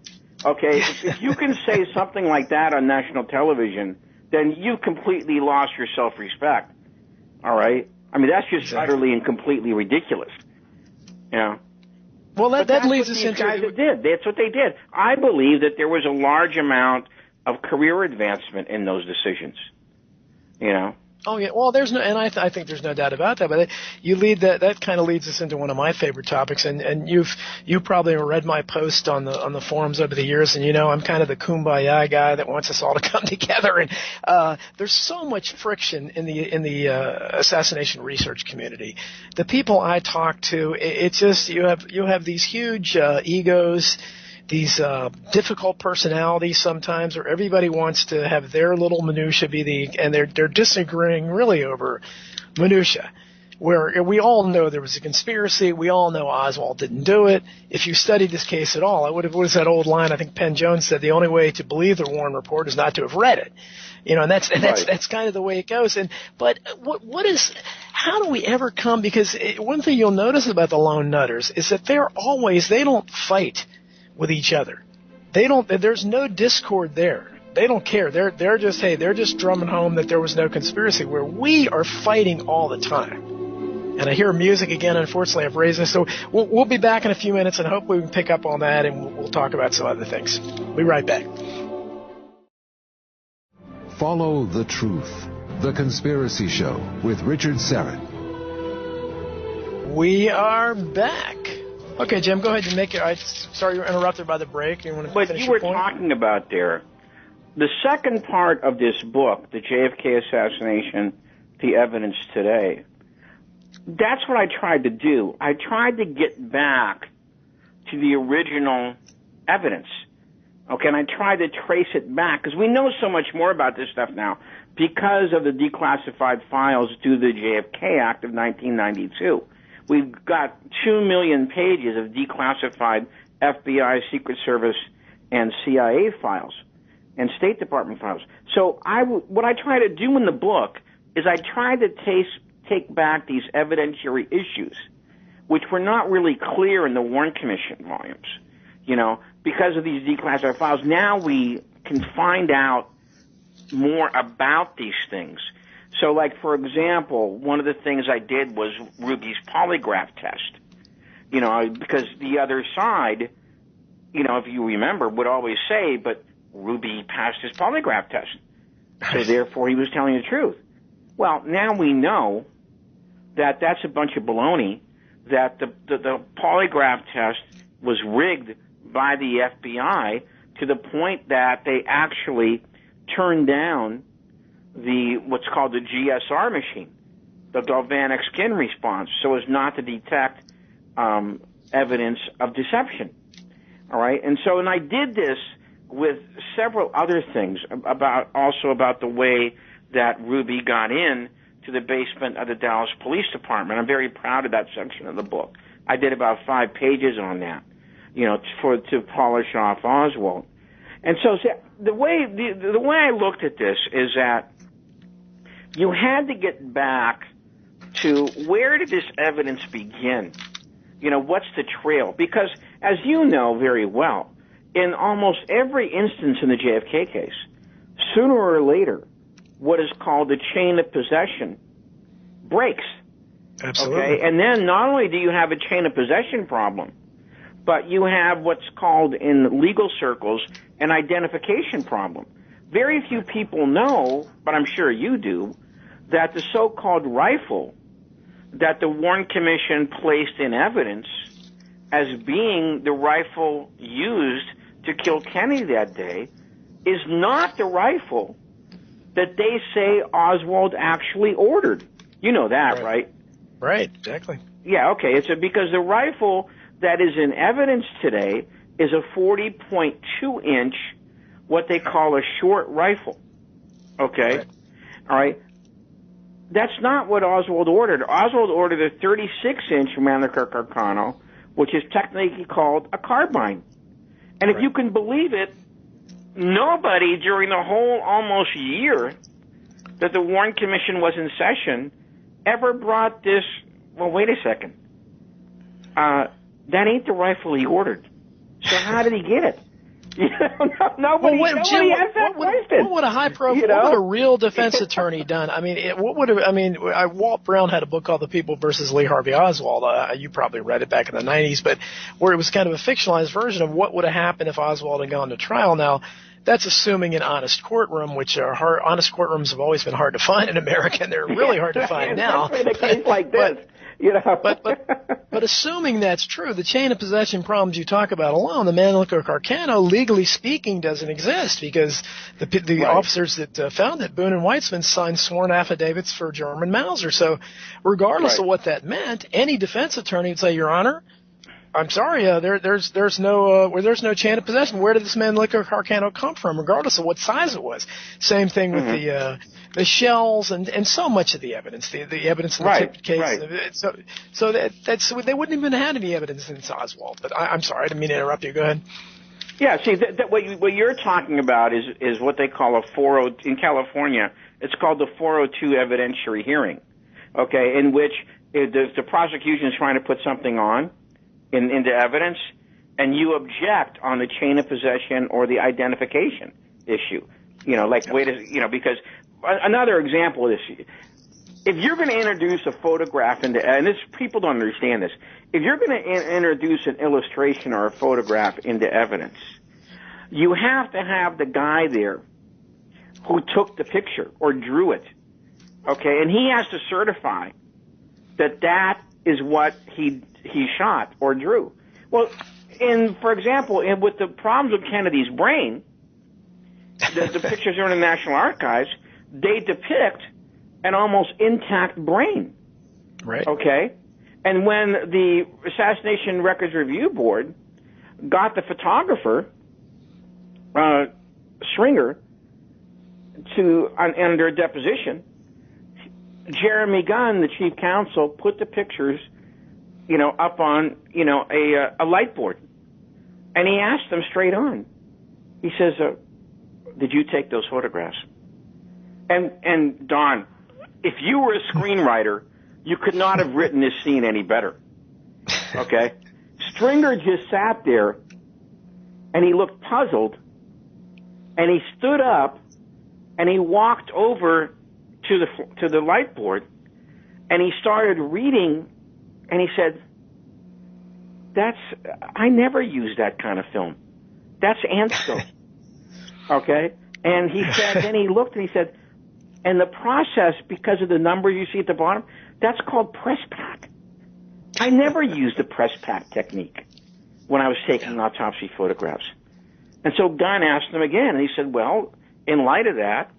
Okay, if you can say something like that on national television, then you completely lost your self-respect. All right? I mean, that's just utterly and completely ridiculous. Yeah. Well, that leads us into... That's what they did. I believe that there was a large amount of career advancement in those decisions. You know? Oh yeah, well, I think there's no doubt about that. But that kind of leads us into one of my favorite topics, and you probably read my post on the forums over the years, and I'm kind of the kumbaya guy that wants us all to come together. And there's so much friction in the assassination research community. The people I talk to, it's just you have these huge egos. These difficult personalities sometimes, where everybody wants to have their little minutia and they're disagreeing really over minutia. Where we all know there was a conspiracy, we all know Oswald didn't do it. If you studied this case at all, what is that old line? I think Penn Jones said the only way to believe the Warren Report is not to have read it. And that's kind of the way it goes. But how do we ever come? Because one thing you'll notice about the lone nutters is that they don't fight with each other. There's no discord there. They don't care. They're just drumming home that there was no conspiracy, where we are fighting all the time. And I hear music again. Unfortunately, I've raised this. So we'll be back in a few minutes, and hopefully we can pick up on that, and we'll talk about some other things. We'll be right back. Follow the Truth, The Conspiracy Show with Richard Syrett. We are back. Okay, Jim, go ahead and make it. Sorry you were interrupted by the break. You were talking about there, the second part of this book, the JFK assassination, the evidence today. That's what I tried to do. I tried to get back to the original evidence. Okay, and I tried to trace it back, because we know so much more about this stuff now because of the declassified files through the JFK Act of 1992. We've got 2 million pages of declassified FBI, Secret Service, and CIA files, and State Department files. So what I try to do in the book is I try to take back these evidentiary issues, which were not really clear in the Warren Commission volumes, because of these declassified files. Now we can find out more about these things. So, like, for example, one of the things I did was Ruby's polygraph test, because the other side, if you remember, would always say, but Ruby passed his polygraph test, so therefore he was telling the truth. Well, now we know that that's a bunch of baloney, that the polygraph test was rigged by the FBI to the point that they actually turned down what's called the GSR machine, the galvanic skin response, so as not to detect evidence of deception. All right, and I did this with several other things about the way that Ruby got in to the basement of the Dallas Police Department. I'm very proud of that section of the book. I did about 5 pages on that, to polish off Oswald. And so the way I looked at this is that you had to get back to where did this evidence begin? What's the trail? Because, as you know very well, in almost every instance in the JFK case, sooner or later, what is called the chain of possession breaks. Absolutely. Okay? And then not only do you have a chain of possession problem, but you have what's called in legal circles an identification problem. Very few people know, but I'm sure you do, that the so-called rifle that the Warren Commission placed in evidence as being the rifle used to kill Kennedy that day is not the rifle that they say Oswald actually ordered. You know that, right? Right, exactly. Yeah, okay. It's because the rifle that is in evidence today is a 40.2-inch, what they call a short rifle. Okay? Right. All right? That's not what Oswald ordered. Oswald ordered a 36-inch Mannlicher Carcano, which is technically called a carbine. And if you can believe it, nobody during the whole almost year that the Warren Commission was in session ever brought this, well, wait a second. That ain't the rifle he ordered. So how did he get it? Nobody asked that question. What would a high-profile, what would a real defense attorney done? I mean, Walt Brown had a book called The People versus Lee Harvey Oswald. You probably read it back in the 90s, but where it was kind of a fictionalized version of what would have happened if Oswald had gone to trial. Now, that's assuming an honest courtrum, which honest courtrooms have always been hard to find in America, and they're really hard to find now. Especially in a case like this. But assuming that's true, the chain of possession problems you talk about alone, the Mannlicher Carcano, legally speaking, doesn't exist because the officers that found it, Boone and Weitzman, signed sworn affidavits for German Mauser. So regardless of what that meant, any defense attorney would say, Your Honor, I'm sorry, there's no chain of possession. Where did this Mannlicher Carcano come from, regardless of what size it was? Same thing with the shells and so much of the evidence, the evidence in the Tippett case. Right. So they wouldn't even have had any evidence in Oswald. But I'm sorry, I didn't mean to interrupt you. Go ahead. Yeah, see, what you're talking about is what they call a 402 in California. It's called the 402 evidentiary hearing. Okay, in which the prosecution is trying to put something on into evidence, and you object on the chain of possession or the identification issue. Because another example of this, if you're going to introduce a photograph and people don't understand this, if you're going to introduce an illustration or a photograph into evidence, you have to have the guy there who took the picture or drew it, okay, and he has to certify that is what he shot or drew. Well, for example, with the problems with Kennedy's brain, the pictures are in the National Archives, they depict an almost intact brain. Right. Okay? And when the Assassination Records Review Board got the photographer, Stringer, under a deposition, Jeremy Gunn, the chief counsel, put the pictures up on, a light board. And he asked them straight on. He says, did you take those photographs? And Don, if you were a screenwriter, you could not have written this scene any better. Okay? Stringer just sat there, and he looked puzzled, and he stood up, and he walked over to the light board, and he started reading. And he said, I never use that kind of film. That's Ansco. Okay? And he said, then he looked and he said, and the process, because of the number you see at the bottom, that's called press pack. I never used the press pack technique when I was taking autopsy photographs. And so Gunn asked him again, and he said, well, in light of that,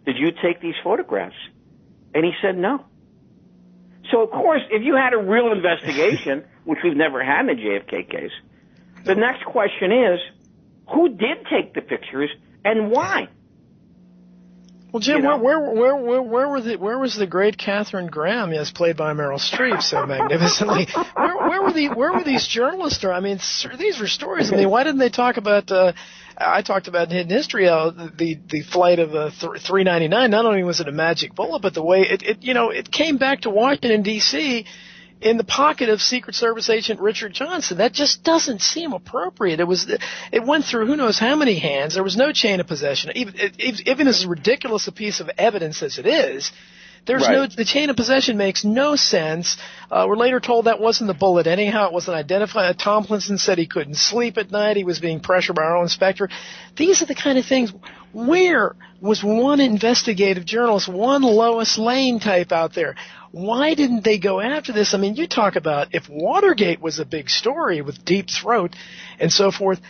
did you take these photographs? And he said, no. So, of course, if you had a real investigation, which we've never had in the JFK case, the next question is, who did take the pictures and why? Well, Jim, where was the great Katharine Graham, as played by Meryl Streep so magnificently? Where were these journalists? I mean, these were stories. I mean, why didn't they talk about? I talked about in Hidden History the flight of 399. Not only was it a magic bullet, but the way it came back to Washington D.C. in the pocket of Secret Service agent Richard Johnson. That just doesn't seem appropriate. It went through who knows how many hands. There was no chain of possession. Even as ridiculous a piece of evidence as it is, the chain of possession makes no sense. We're later told that wasn't the bullet anyhow. It wasn't identified. Tomlinson said he couldn't sleep at night. He was being pressured by our own inspector. These are the kind of things. Where was one investigative journalist, one Lois Lane type out there? Why didn't they go after this? I mean, you talk about if Watergate was a big story with Deep Throat and so forth,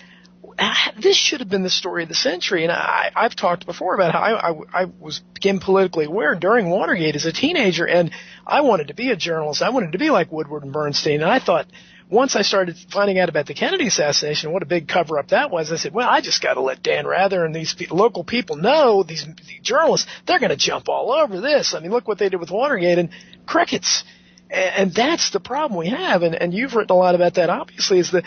this should have been the story of the century. And I've talked before about how I became politically aware during Watergate as a teenager, and I wanted to be a journalist. I wanted to be like Woodward and Bernstein. And I thought, once I started finding out about the Kennedy assassination, what a big cover-up that was, I said, well, I just got to let Dan Rather and these local people know, these journalists, they're going to jump all over this. I mean, look what they did with Watergate, and crickets. And that's the problem we have, and you've written a lot about that, obviously, is the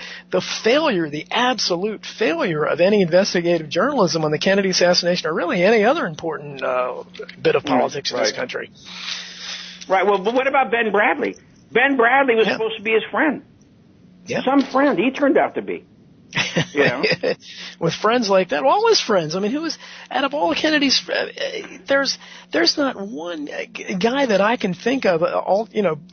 failure, the absolute failure of any investigative journalism on the Kennedy assassination or really any other important bit of politics in this country. Right. Well, but what about Ben Bradley? Ben Bradley was supposed to be his friend. Yeah. Some friend he turned out to be. You know? With friends like that, all his friends. I mean, who was out of all Kennedy's? There's not one guy that I can think of.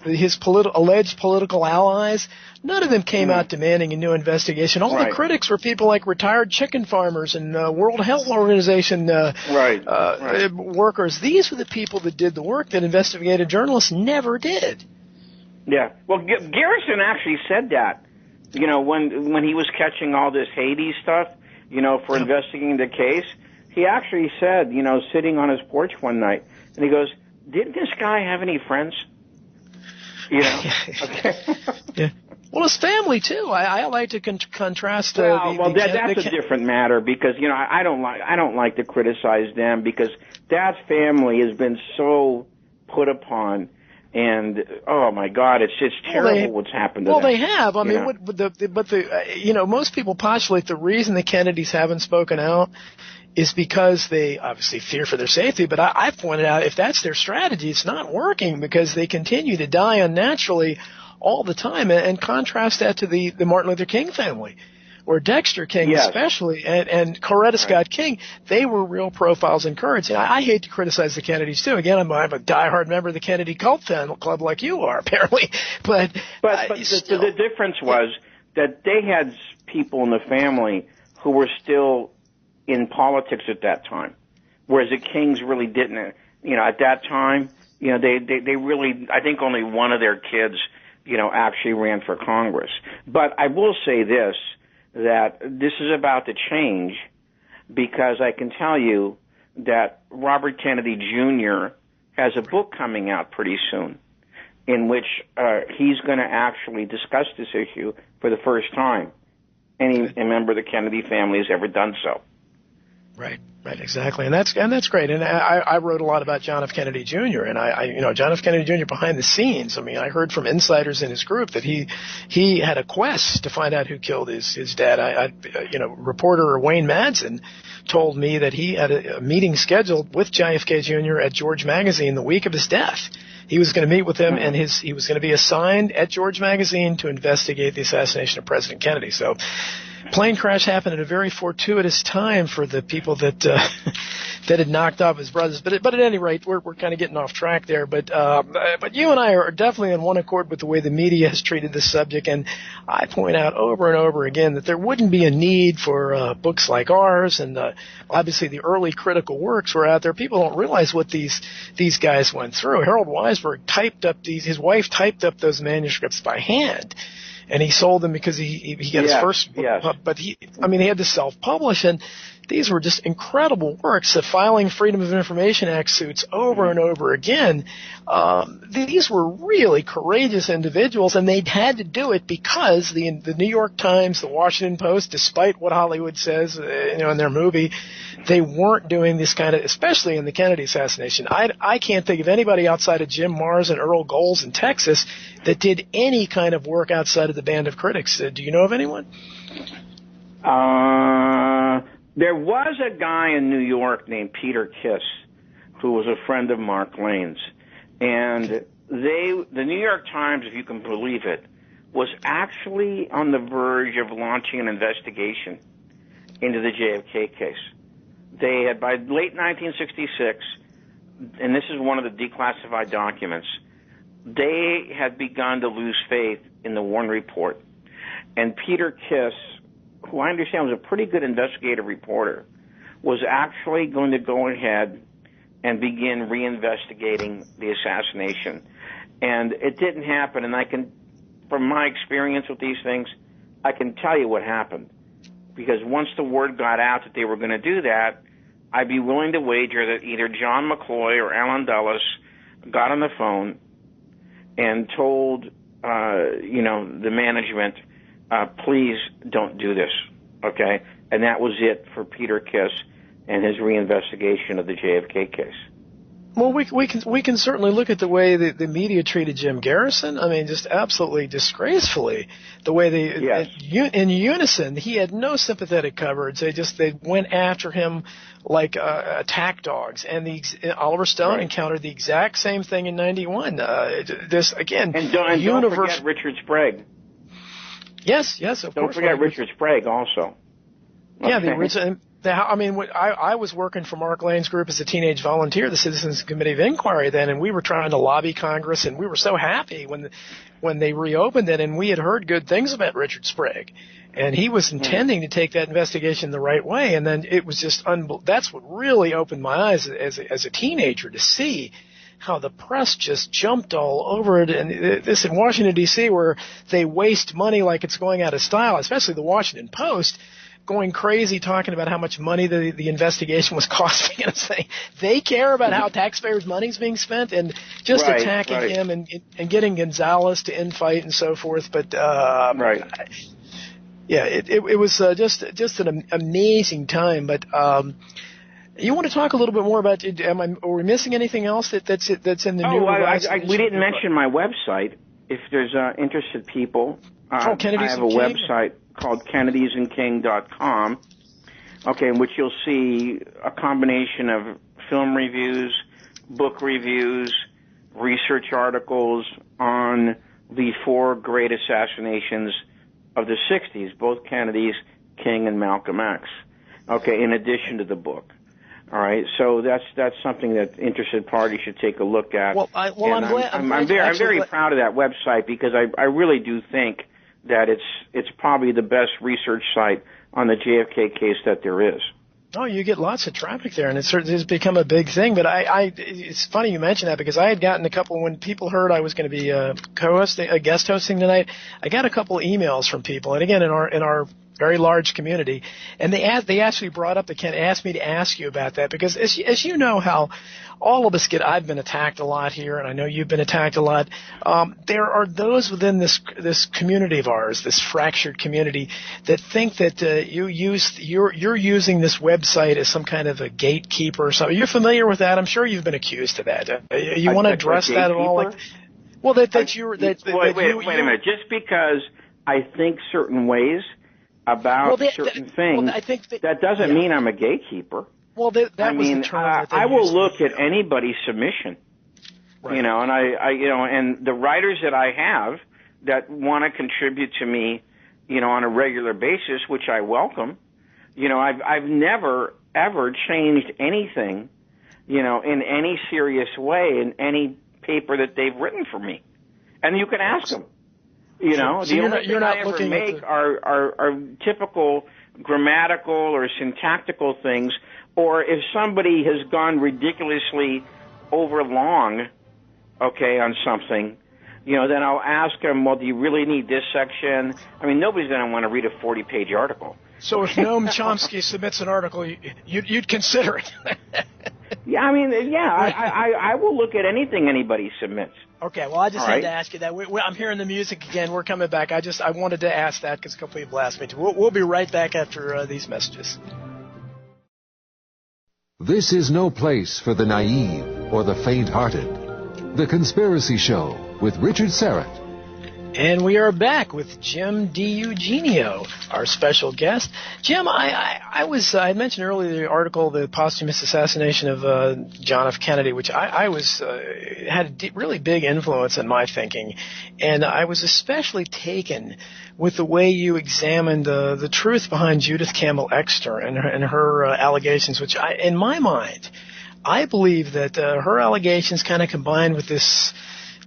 His alleged political allies. None of them came out demanding a new investigation. All the critics were people like retired chicken farmers and World Health Organization workers. These were the people that did the work that investigative journalists never did. Yeah. Well, Garrison actually said that. You know, when he was catching all this Haiti stuff, you know, for investigating the case, he actually said, you know, sitting on his porch one night, and he goes, "Didn't this guy have any friends?" You know. Okay. Yeah. Well, his family too. I like to contrast. That's a different matter because you know I don't like to criticize them because that family has been so put upon. And oh my God, it's terrible what's happened to them. Well, they have. I mean, most people postulate the reason the Kennedys haven't spoken out is because they obviously fear for their safety. But I've pointed out if that's their strategy, it's not working because they continue to die unnaturally all the time. And contrast that to the Martin Luther King family. Or Dexter King especially, and Coretta Scott King, they were real profiles in courage. And I hate to criticize the Kennedys too. Again, I'm a diehard member of the Kennedy cult fan club like you are, apparently. But the difference was that they had people in the family who were still in politics at that time, whereas the Kings really didn't. You know, at that time, you know, they really, I think only one of their kids, you know, actually ran for Congress. But I will say this, that this is about to change because I can tell you that Robert Kennedy Jr. has a book coming out pretty soon in which he's going to actually discuss this issue for the first time. Any member of the Kennedy family has ever done so. Right, exactly, and that's great. And I wrote a lot about John F. Kennedy Jr. and John F. Kennedy Jr. behind the scenes. I mean, I heard from insiders in his group that he had a quest to find out who killed his dad. Reporter Wayne Madsen told me that he had a meeting scheduled with JFK Jr. at George Magazine the week of his death. He was going to meet with him, and he was going to be assigned at George Magazine to investigate the assassination of President Kennedy. So. Plane crash happened at a very fortuitous time for the people that had knocked off his brothers. But at any rate, we're kind of getting off track there. But you and I are definitely in one accord with the way the media has treated this subject. And I point out over and over again that there wouldn't be a need for books like ours. And obviously the early critical works were out there. People don't realize what these guys went through. Harold Weisberg his wife typed up those manuscripts by hand. And he sold them because he got his first book, but he had to self-publish, and these were just incredible works. The filing Freedom of Information Act suits over and over again. These were really courageous individuals, and they'd had to do it because the New York Times, the Washington Post, despite what Hollywood says, in their movie, they weren't doing this kind of, especially in the Kennedy assassination. I can't think of anybody outside of Jim Mars and Earl Goals in Texas that did any kind of work outside of the band of critics. Do you know of anyone? There was a guy in New York named Peter Kiss who was a friend of Mark Lane's. And the New York Times, if you can believe it, was actually on the verge of launching an investigation into the JFK case. They had, by late 1966, and this is one of the declassified documents, they had begun to lose faith in the Warren Report. And Peter Kiss, who I understand was a pretty good investigative reporter, was actually going to go ahead and begin reinvestigating the assassination. And it didn't happen, and I can, from my experience with these things, I can tell you what happened. Because once the word got out that they were going to do that, I'd be willing to wager that either John McCloy or Alan Dulles got on the phone and told, the management, please don't do this, okay? And that was it for Peter Kiss and his reinvestigation of the JFK case. Well, we can certainly look at the way the media treated Jim Garrison. I mean, just absolutely disgracefully. The way in unison, he had no sympathetic coverage. They went after him like attack dogs. And Oliver Stone encountered the exact same thing in '91. This again, and don't forget Richard Sprague. Yes, of Don't course. forget Richard Sprague also. Yeah, Okay. the original. I was working for Mark Lane's group as a teenage volunteer, the Citizens Committee of Inquiry then, and we were trying to lobby Congress, and we were so happy when they reopened it, and we had heard good things about Richard Sprague, and he was intending to take that investigation the right way, and then it was just that's what really opened my eyes as a teenager to see how the press just jumped all over it, and this in Washington, D.C., where they waste money like it's going out of style, especially the Washington Post, going crazy talking about how much money the investigation was costing and saying they care about how taxpayers' money is being spent, and just attacking him and getting Gonzalez to infight and so forth. But it was just an amazing time. But you want to talk a little bit more about? Are we missing anything else that's in the new? We didn't mention my website. If there's interested people, I have a website called kennedysandking.com, okay, in which you'll see a combination of film reviews, book reviews, research articles on the 4 great assassinations of the 60s, both Kennedys, King, and Malcolm X, okay, in addition to the book. All right, so that's something that interested parties should take a look at. I'm very proud of that website because I really do think that it's probably the best research site on the JFK case that there is. Oh, you get lots of traffic there, and it certainly has become a big thing. But it's funny you mention that because I had gotten a couple when people heard I was going to be guest hosting tonight. I got a couple of emails from people, and again in our very large community, and they actually brought up asked me to ask you about that because as you know how all of us I've been attacked a lot here, and I know you've been attacked a lot. There are those within this community of ours, this fractured community, that think that you're using this website as some kind of a gatekeeper or something. You're familiar with that? I'm sure you've been accused of that. You want to address that at all? Wait a minute. Just because I think certain ways about certain things, that doesn't mean I'm a gatekeeper. Well, I will look at anybody's submission, and and the writers that I have that want to contribute to me, on a regular basis, which I welcome. I've never ever changed anything, in any serious way in any paper that they've written for me, and you can ask them. The only thing I ever make are typical grammatical or syntactical things, or if somebody has gone ridiculously over long, on something, then I'll ask them, well, do you really need this section? I mean, nobody's going to want to read a 40-page article. So if Noam Chomsky submits an article, you'd consider it. I will look at anything anybody submits. Okay, well, I just had to ask you that. I'm hearing the music again. We're coming back. I wanted to ask that because a couple people asked me to. We'll be right back after these messages. This is no place for the naive or the faint-hearted. The Conspiracy Show with Richard Syrett. And we are back with Jim DiEugenio, our special guest. Jim, I had mentioned earlier the article, the posthumous assassination of John F. Kennedy, which I had a really big influence in my thinking, and I was especially taken with the way you examined the truth behind Judith Campbell Exner and her allegations, which in my mind, I believe that her allegations kind of combined with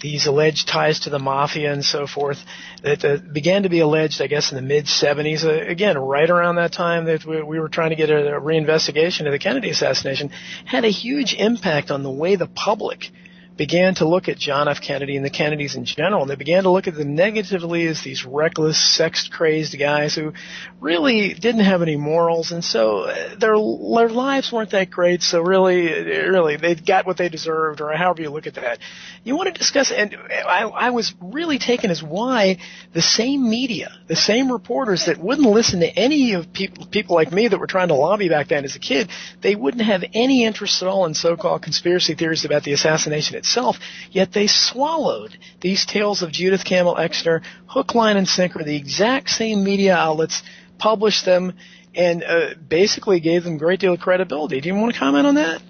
these alleged ties to the mafia and so forth that began to be alleged, I guess, in the mid-'70s. Again, right around that time that we were trying to get a reinvestigation of the Kennedy assassination, had a huge impact on the way the public began to look at John F. Kennedy and the Kennedys in general. And they began to look at them negatively as these reckless, sex-crazed guys who really didn't have any morals. And so their lives weren't that great. So really, they got what they deserved, or however you look at that. You want to discuss, and I was really taken as why the same media, the same reporters that wouldn't listen to any of people like me that were trying to lobby back then as a kid, they wouldn't have any interest at all in so-called conspiracy theories about the assassination itself, yet they swallowed these tales of Judith Campbell Exner, hook, line, and sinker. The exact same media outlets published them and basically gave them a great deal of credibility. Do you want to comment on that?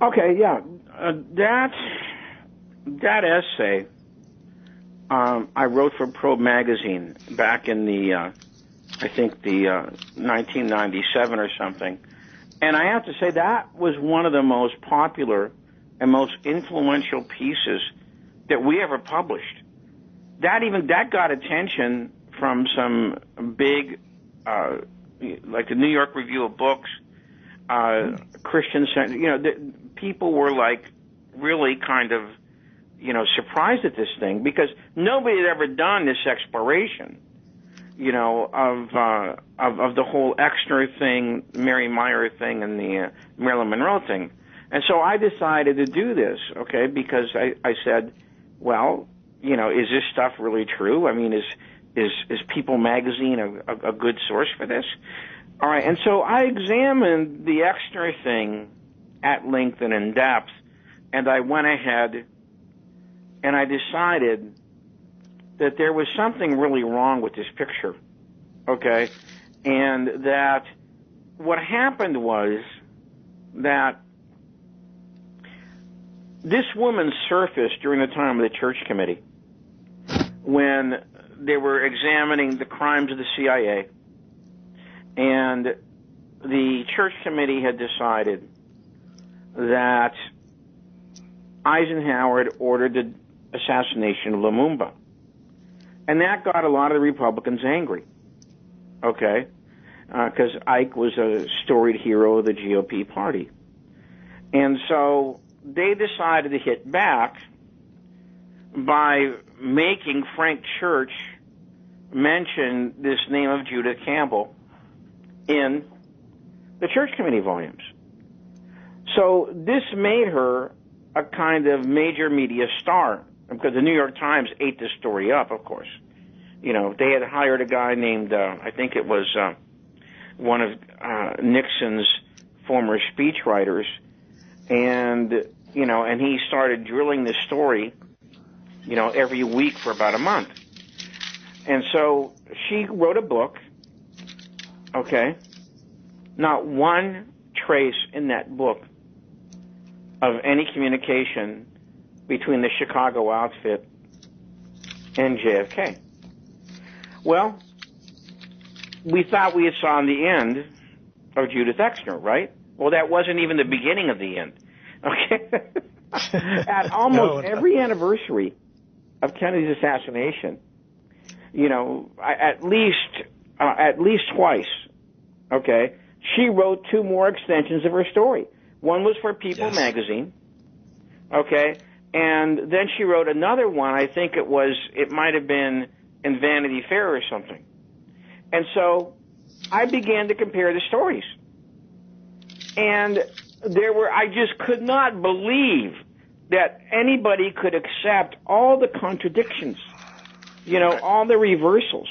Okay, yeah. That essay I wrote for Probe magazine back in the, I think the 1997 or something. And I have to say that was one of the most popular and most influential pieces that we ever published. That got attention from some big, like the New York Review of Books, Christian Center. You know, people were like really kind of, you know, surprised at this thing because nobody had ever done this exploration, you know, of the whole Exner thing, Mary Meyer thing, and the Marilyn Monroe thing. And so I decided to do this, okay, because I said, well, you know, is this stuff really true? I mean, is People magazine a good source for this? All right, and so I examined the Exner thing at length and in depth, and I went ahead and I decided that there was something really wrong with this picture, okay? And that what happened was that this woman surfaced during the time of the Church Committee when they were examining the crimes of the CIA, and the Church Committee had decided that Eisenhower had ordered the assassination of Lumumba. And that got a lot of the Republicans angry, okay, because Ike was a storied hero of the GOP party. And so they decided to hit back by making Frank Church mention this name of Judith Campbell in the Church Committee volumes. So this made her a kind of major media star, because the New York Times ate this story up, of course. You know, they had hired a guy named, I think it was one of Nixon's former speechwriters, and, you know, and he started drilling this story, you know, every week for about a month. And so she wrote a book, okay, not one trace in that book of any communication between the Chicago outfit and JFK. Well, we thought we had saw the end of Judith Exner, right? Well, that wasn't even the beginning of the end, okay? At almost every anniversary of Kennedy's assassination, you know, at least twice, okay, she wrote two more extensions of her story. One was for People magazine, okay, and then she wrote another one. I think it might have been in Vanity Fair or something. And so I began to compare the stories. And I just could not believe that anybody could accept all the contradictions, you know, all the reversals.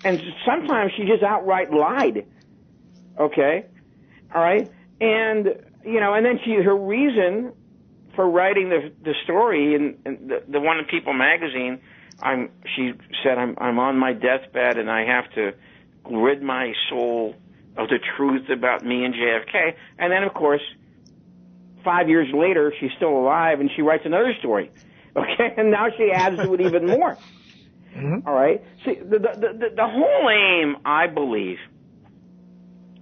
And sometimes she just outright lied, okay, all right? And, you know, and then her reason for writing the story and the one in People magazine, she said, I'm on my deathbed and I have to rid my soul of the truth about me and JFK. And then, of course, 5 years later, she's still alive and she writes another story. Okay, and now she adds to it even more. Mm-hmm. All right. See, the whole aim, I believe,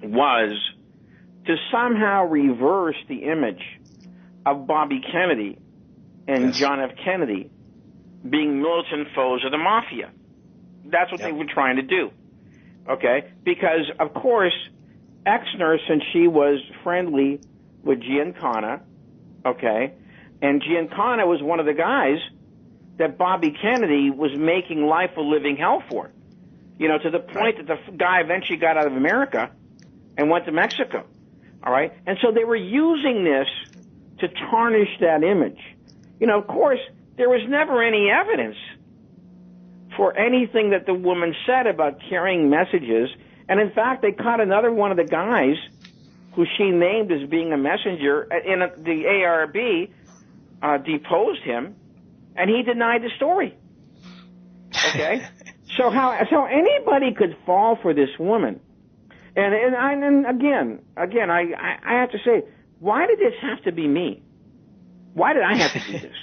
was to somehow reverse the image of Bobby Kennedy and John F. Kennedy being militant foes of the mafia. That's what they were trying to do. Okay? Because, of course, Exner, since she was friendly with Giancana, okay, and Giancana was one of the guys that Bobby Kennedy was making life a living hell for, you know, to the point that the guy eventually got out of America and went to Mexico, all right? And so they were using this to tarnish that image. You know, of course, there was never any evidence for anything that the woman said about carrying messages. And in fact, they caught another one of the guys who she named as being a messenger in the ARB, deposed him, and he denied the story. Okay? So anybody could fall for this woman. And again, I have to say, why did this have to be me? Why did I have to do this?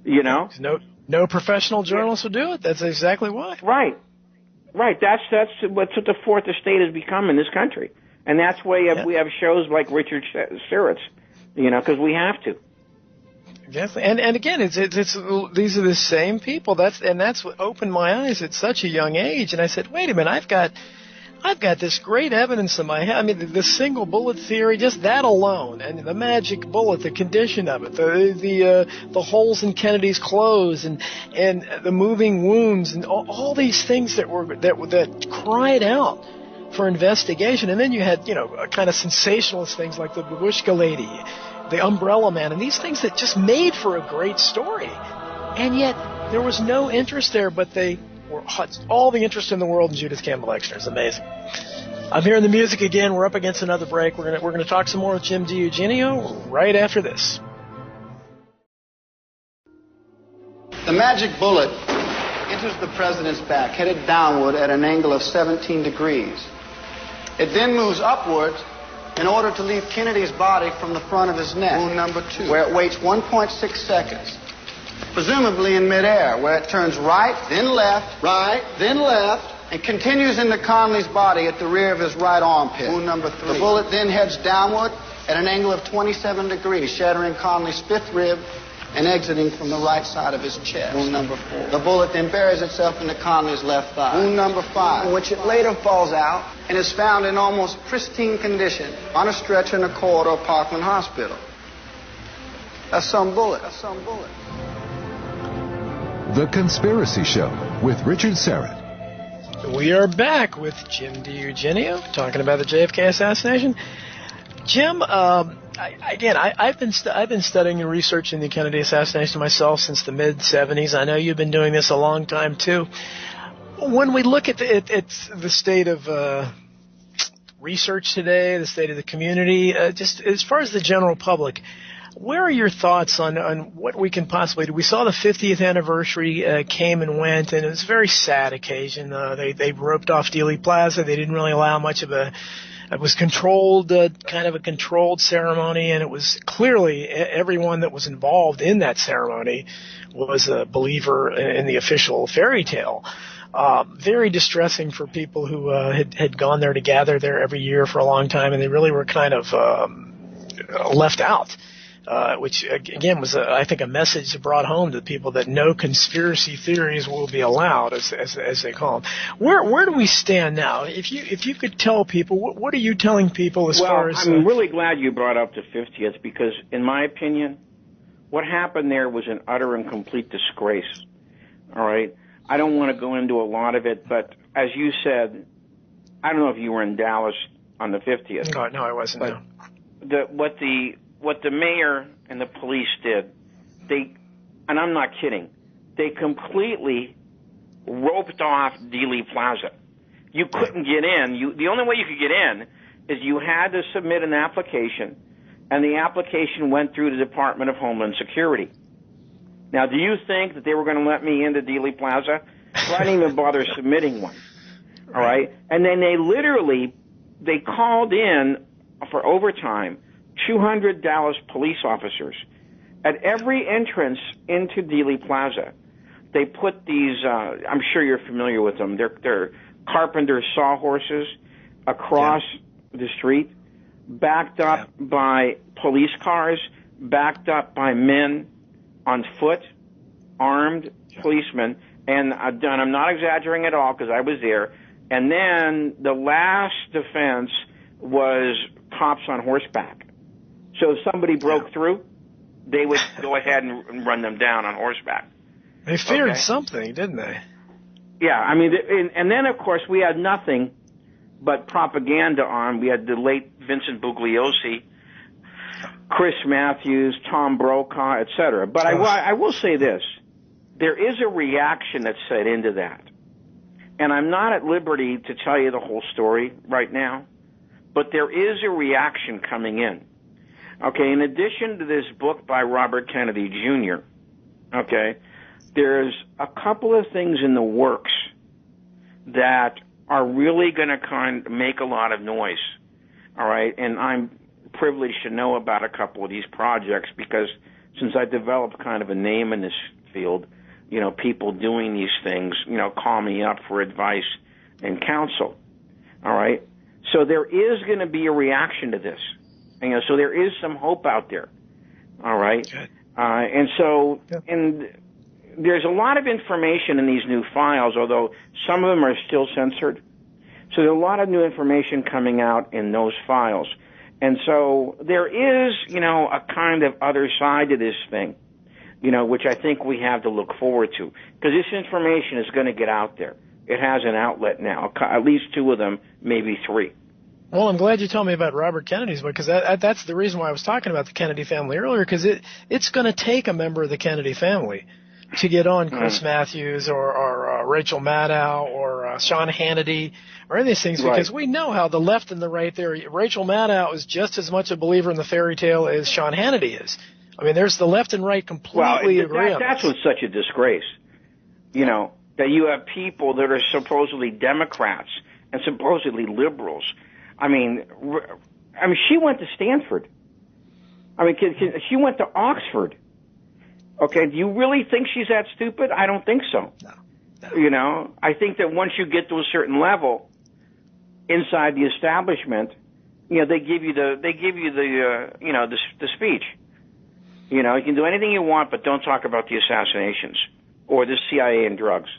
You know? No professional journalist would do it. That's exactly why. Right. That's what the fourth estate has become in this country. And that's why we have shows like Richard Syrett's, because we have to. Definitely. And again, it's these are the same people. That's what opened my eyes at such a young age. And I said, wait a minute, I've got this great evidence in my head. I mean, the single bullet theory, just that alone, and the magic bullet, the condition of it, the holes in Kennedy's clothes, and the moving wounds, and all these things that cried out for investigation. And then you had kind of sensationalist things like the babushka lady, the umbrella man, and these things that just made for a great story. And yet there was no interest there, but they were all the interest in the world in Judith Campbell Exner. It's amazing. I'm hearing the music again. We're up against another break. We're gonna talk some more with Jim DiEugenio right after this. The magic bullet enters the president's back, headed downward at an angle of 17 degrees. It then moves upwards in order to leave Kennedy's body from the front of his neck, wound number 2, where it waits 1.6 seconds. Presumably in midair, where it turns right, then left, and continues into Conley's body at the rear of his right armpit. Wound number 3. The bullet then heads downward at an angle of 27 degrees, shattering Conley's 5th rib and exiting from the right side of his chest. Wound number 4. The bullet then buries itself into Conley's left thigh. Wound number 5, in which it later falls out and is found in almost pristine condition on a stretcher in a corridor of Parkland Hospital. That's some bullet. The Conspiracy Show with Richard Syrett. We are back with Jim DiEugenio talking about the JFK assassination. Jim, I've been studying and researching the Kennedy assassination myself since the mid-'70s. I know you've been doing this a long time too. When we look at the state of research today, the state of the community, just as far as the general public, where are your thoughts on what we can possibly do? We saw the 50th anniversary came and went, and it was a very sad occasion. They roped off Dealey Plaza. They didn't really allow much of it was controlled, kind of a controlled ceremony, and it was clearly everyone that was involved in that ceremony was a believer in the official fairy tale. Very distressing for people who had gone there to gather there every year for a long time, and they really were kind of left out. Which again was, I think, a message brought home to people that no conspiracy theories will be allowed, as they call them. Where do we stand now? If you could tell people, what are you telling people as far as? I'm really glad you brought up the 50th because, in my opinion, what happened there was an utter and complete disgrace. All right, I don't want to go into a lot of it, but as you said, I don't know if you were in Dallas on the 50th. No, I wasn't. But no. What the mayor and the police did, and I'm not kidding, they completely roped off Dealey Plaza. You couldn't get in. The only way you could get in is you had to submit an application, and the application went through the Department of Homeland Security. Now, do you think that they were going to let me into Dealey Plaza? So I didn't even bother submitting one. All right? And then they called in for overtime 200 Dallas police officers. At every entrance into Dealey Plaza, they put these, I'm sure you're familiar with them, they're carpenter sawhorses across the street, backed up by police cars, backed up by men on foot, armed policemen, and I'm not exaggerating at all because I was there. And then the last defense was cops on horseback. So if somebody broke through, they would go ahead and run them down on horseback. They feared something, didn't they? Yeah, I mean, and then, of course, we had nothing but propaganda on. We had the late Vincent Bugliosi, Chris Matthews, Tom Brokaw, etc. But I will say this. There is a reaction that's set into that. And I'm not at liberty to tell you the whole story right now, but there is a reaction coming in. Okay, in addition to this book by Robert Kennedy Jr., okay, there's a couple of things in the works that are really going to kind of make a lot of noise, all right? And I'm privileged to know about a couple of these projects because since I developed kind of a name in this field, people doing these things, call me up for advice and counsel. All right? So there is going to be a reaction to this. So there is some hope out there. All right? And there's a lot of information in these new files, although some of them are still censored. So there's a lot of new information coming out in those files. And so there is, a kind of other side to this thing, which I think we have to look forward to. Because this information is going to get out there. It has an outlet now, at least 2 of them, maybe 3. Well, I'm glad you told me about Robert Kennedy's book, because that's the reason why I was talking about the Kennedy family earlier, because it's going to take a member of the Kennedy family to get on Chris Matthews or Rachel Maddow or Sean Hannity or any of these things, because we know how the left and the right there. Rachel Maddow is just as much a believer in the fairy tale as Sean Hannity is. I mean, there's the left and right completely agree on that's what's such a disgrace, that you have people that are supposedly Democrats and supposedly liberals. I mean, she went to Stanford. She went to Oxford. Okay, do you really think she's that stupid? I don't think so. No. I think that once you get to a certain level inside the establishment, they give you the speech. You can do anything you want, but don't talk about the assassinations or the CIA and drugs.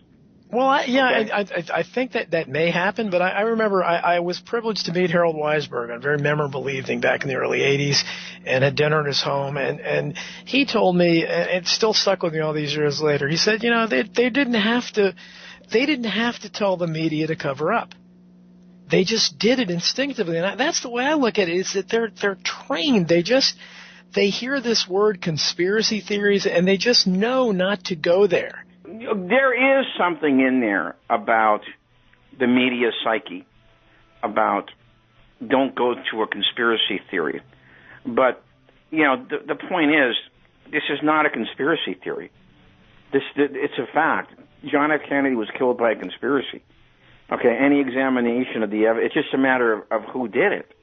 Well, I think that may happen, but I remember I was privileged to meet Harold Weisberg on a very memorable evening back in the early 80s and had dinner at his home, and he told me, and it still stuck with me all these years later, he said, they didn't have to tell the media to cover up. They just did it instinctively, and that's the way I look at it, is that they're trained. They hear this word conspiracy theories, and they just know not to go there. There is something in there about the media psyche, about don't go to a conspiracy theory. But, the point is, this is not a conspiracy theory. It's a fact. John F. Kennedy was killed by a conspiracy. Okay, any examination of the evidence, it's just a matter of who did it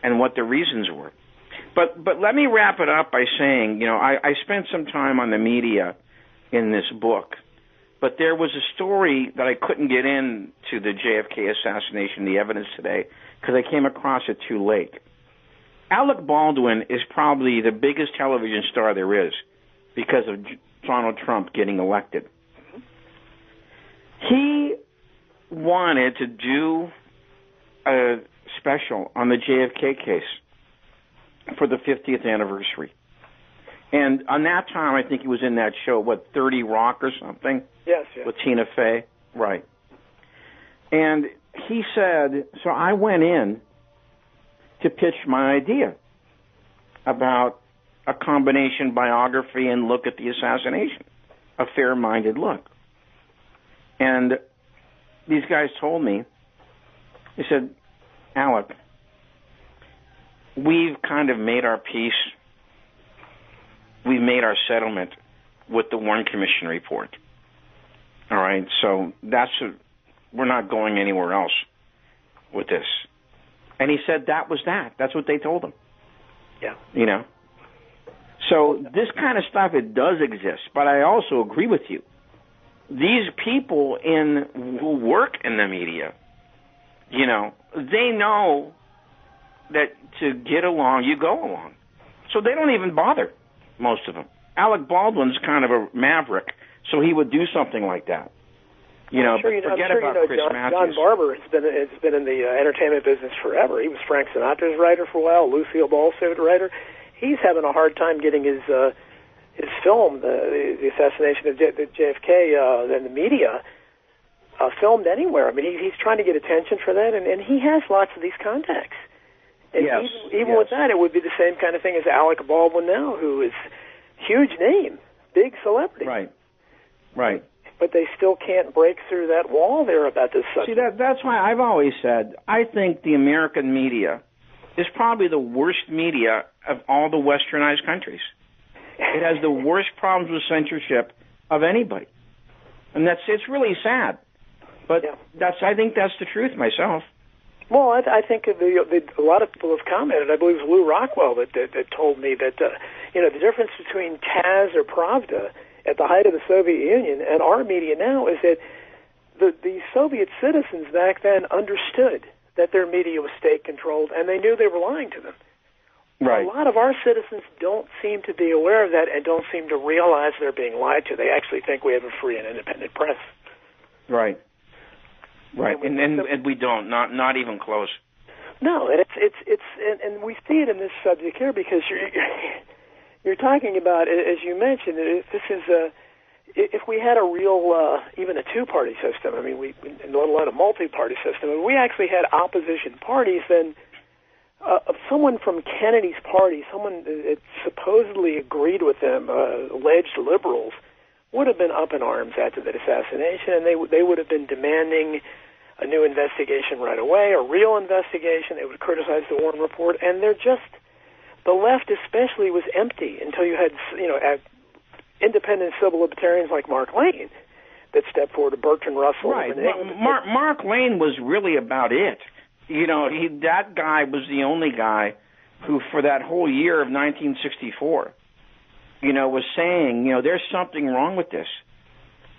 and what the reasons were. But let me wrap it up by saying, I spent some time on the media in this book. But there was a story that I couldn't get into the JFK assassination, the evidence today, because I came across it too late. Alec Baldwin is probably the biggest television star there is because of Donald Trump getting elected. He wanted to do a special on the JFK case for the 50th anniversary. And on that time, I think he was in that show, 30 Rock or something? Yes. With Tina Fey? Right. And he said, so I went in to pitch my idea about a combination biography and look at the assassination, a fair-minded look. And these guys told me, they said, Alec, we've kind of made our peace. We've made our settlement with the Warren Commission report. All right, so we're not going anywhere else with this. And he said that was that. That's what they told him. Yeah. So this kind of stuff, it does exist. But I also agree with you. These people who work in the media, they know that to get along, you go along. So they don't even bother. Most of them. Alec Baldwin's kind of a maverick, so he would do something like that. Forget about Chris Matthews. John Barber has been in the entertainment business forever. He was Frank Sinatra's writer for a while, Lucille Ball's favorite writer. He's having a hard time getting his film, the assassination of JFK, and the media filmed anywhere. I mean, he's trying to get attention for that, and he has lots of these contacts. And even with that, it would be the same kind of thing as Alec Baldwin now, who is huge name, big celebrity. Right. But they still can't break through that wall there about this subject. See, that's why I've always said, I think the American media is probably the worst media of all the westernized countries. It has the worst problems with censorship of anybody. And it's really sad. But I think that's the truth myself. Well, I think a lot of people have commented. I believe it was Lou Rockwell that told me that the difference between Taz or Pravda at the height of the Soviet Union and our media now is that the Soviet citizens back then understood that their media was state-controlled, and they knew they were lying to them. Right. A lot of our citizens don't seem to be aware of that and don't seem to realize they're being lied to. They actually think we have a free and independent press. Right. Right. And we don't. Not even close. No, and and we see it in this subject here because you're talking about, as you mentioned, if we had a real, even a two-party system, I mean, let alone a multi-party system, and we actually had opposition parties, then someone from Kennedy's party, someone that supposedly agreed with them, alleged liberals, would have been up in arms after that assassination, and they would have been demanding a new investigation right away, a real investigation. They would criticize the Warren Report, and the left especially was empty until you had, independent civil libertarians like Mark Lane that stepped forward, to Bertrand Russell. Right. Mark Lane was really about it. That guy was the only guy who, for that whole year of 1964, was saying, there's something wrong with this.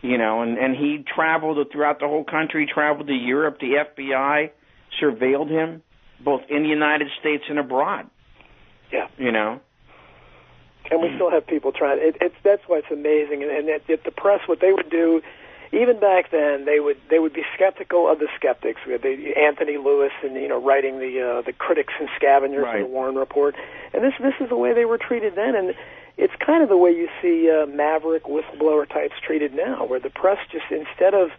And he traveled throughout the whole country, traveled to Europe. The FBI surveilled him, both in the United States and abroad. Yeah. And we still have people trying. That's why it's amazing. And the press, what they would do, even back then, they would be skeptical of the skeptics. We had Anthony Lewis and writing the critics and scavengers of the Warren Report. And this is the way they were treated then. And it's kind of the way you see maverick whistleblower types treated now, where the press just, instead of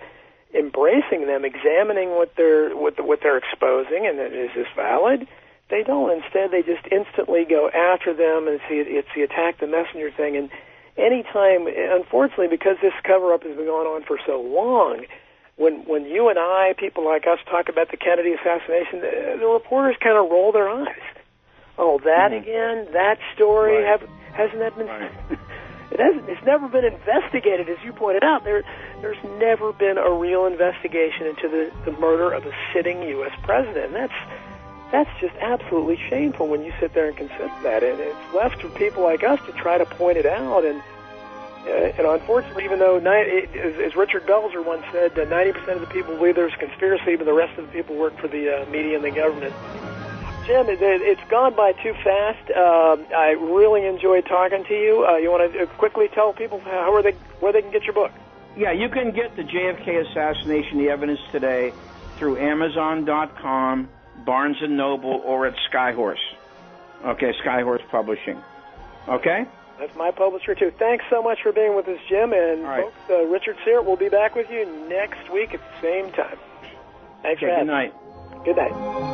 embracing them, examining what they're exposing, and is this valid, they don't. Instead, they just instantly go after them, and it's the attack the messenger thing. And anytime, unfortunately, because this cover-up has been going on for so long, when you and I, people like us, talk about the Kennedy assassination, the reporters kind of roll their eyes. Oh, that again? That story? Right. Hasn't that been? Right. It's never been investigated, as you pointed out. There's never been a real investigation into the murder of a sitting U.S. president. And that's just absolutely shameful when you sit there and consider that. And it's left for people like us to try to point it out. And unfortunately, even though, as Richard Belzer once said, 90% of the people believe there's a conspiracy, but the rest of the people work for the media and the government. Jim, it's gone by too fast. I really enjoyed talking to you. You want to quickly tell people where they can get your book? Yeah, you can get the JFK assassination, the evidence today, through Amazon.com, Barnes & Noble, or at Skyhorse. Okay, Skyhorse Publishing. Okay? That's my publisher, too. Thanks so much for being with us, Jim. And, folks, Richard Sirott will be back with you next week at the same time. Thanks for having me. Good night. Good night.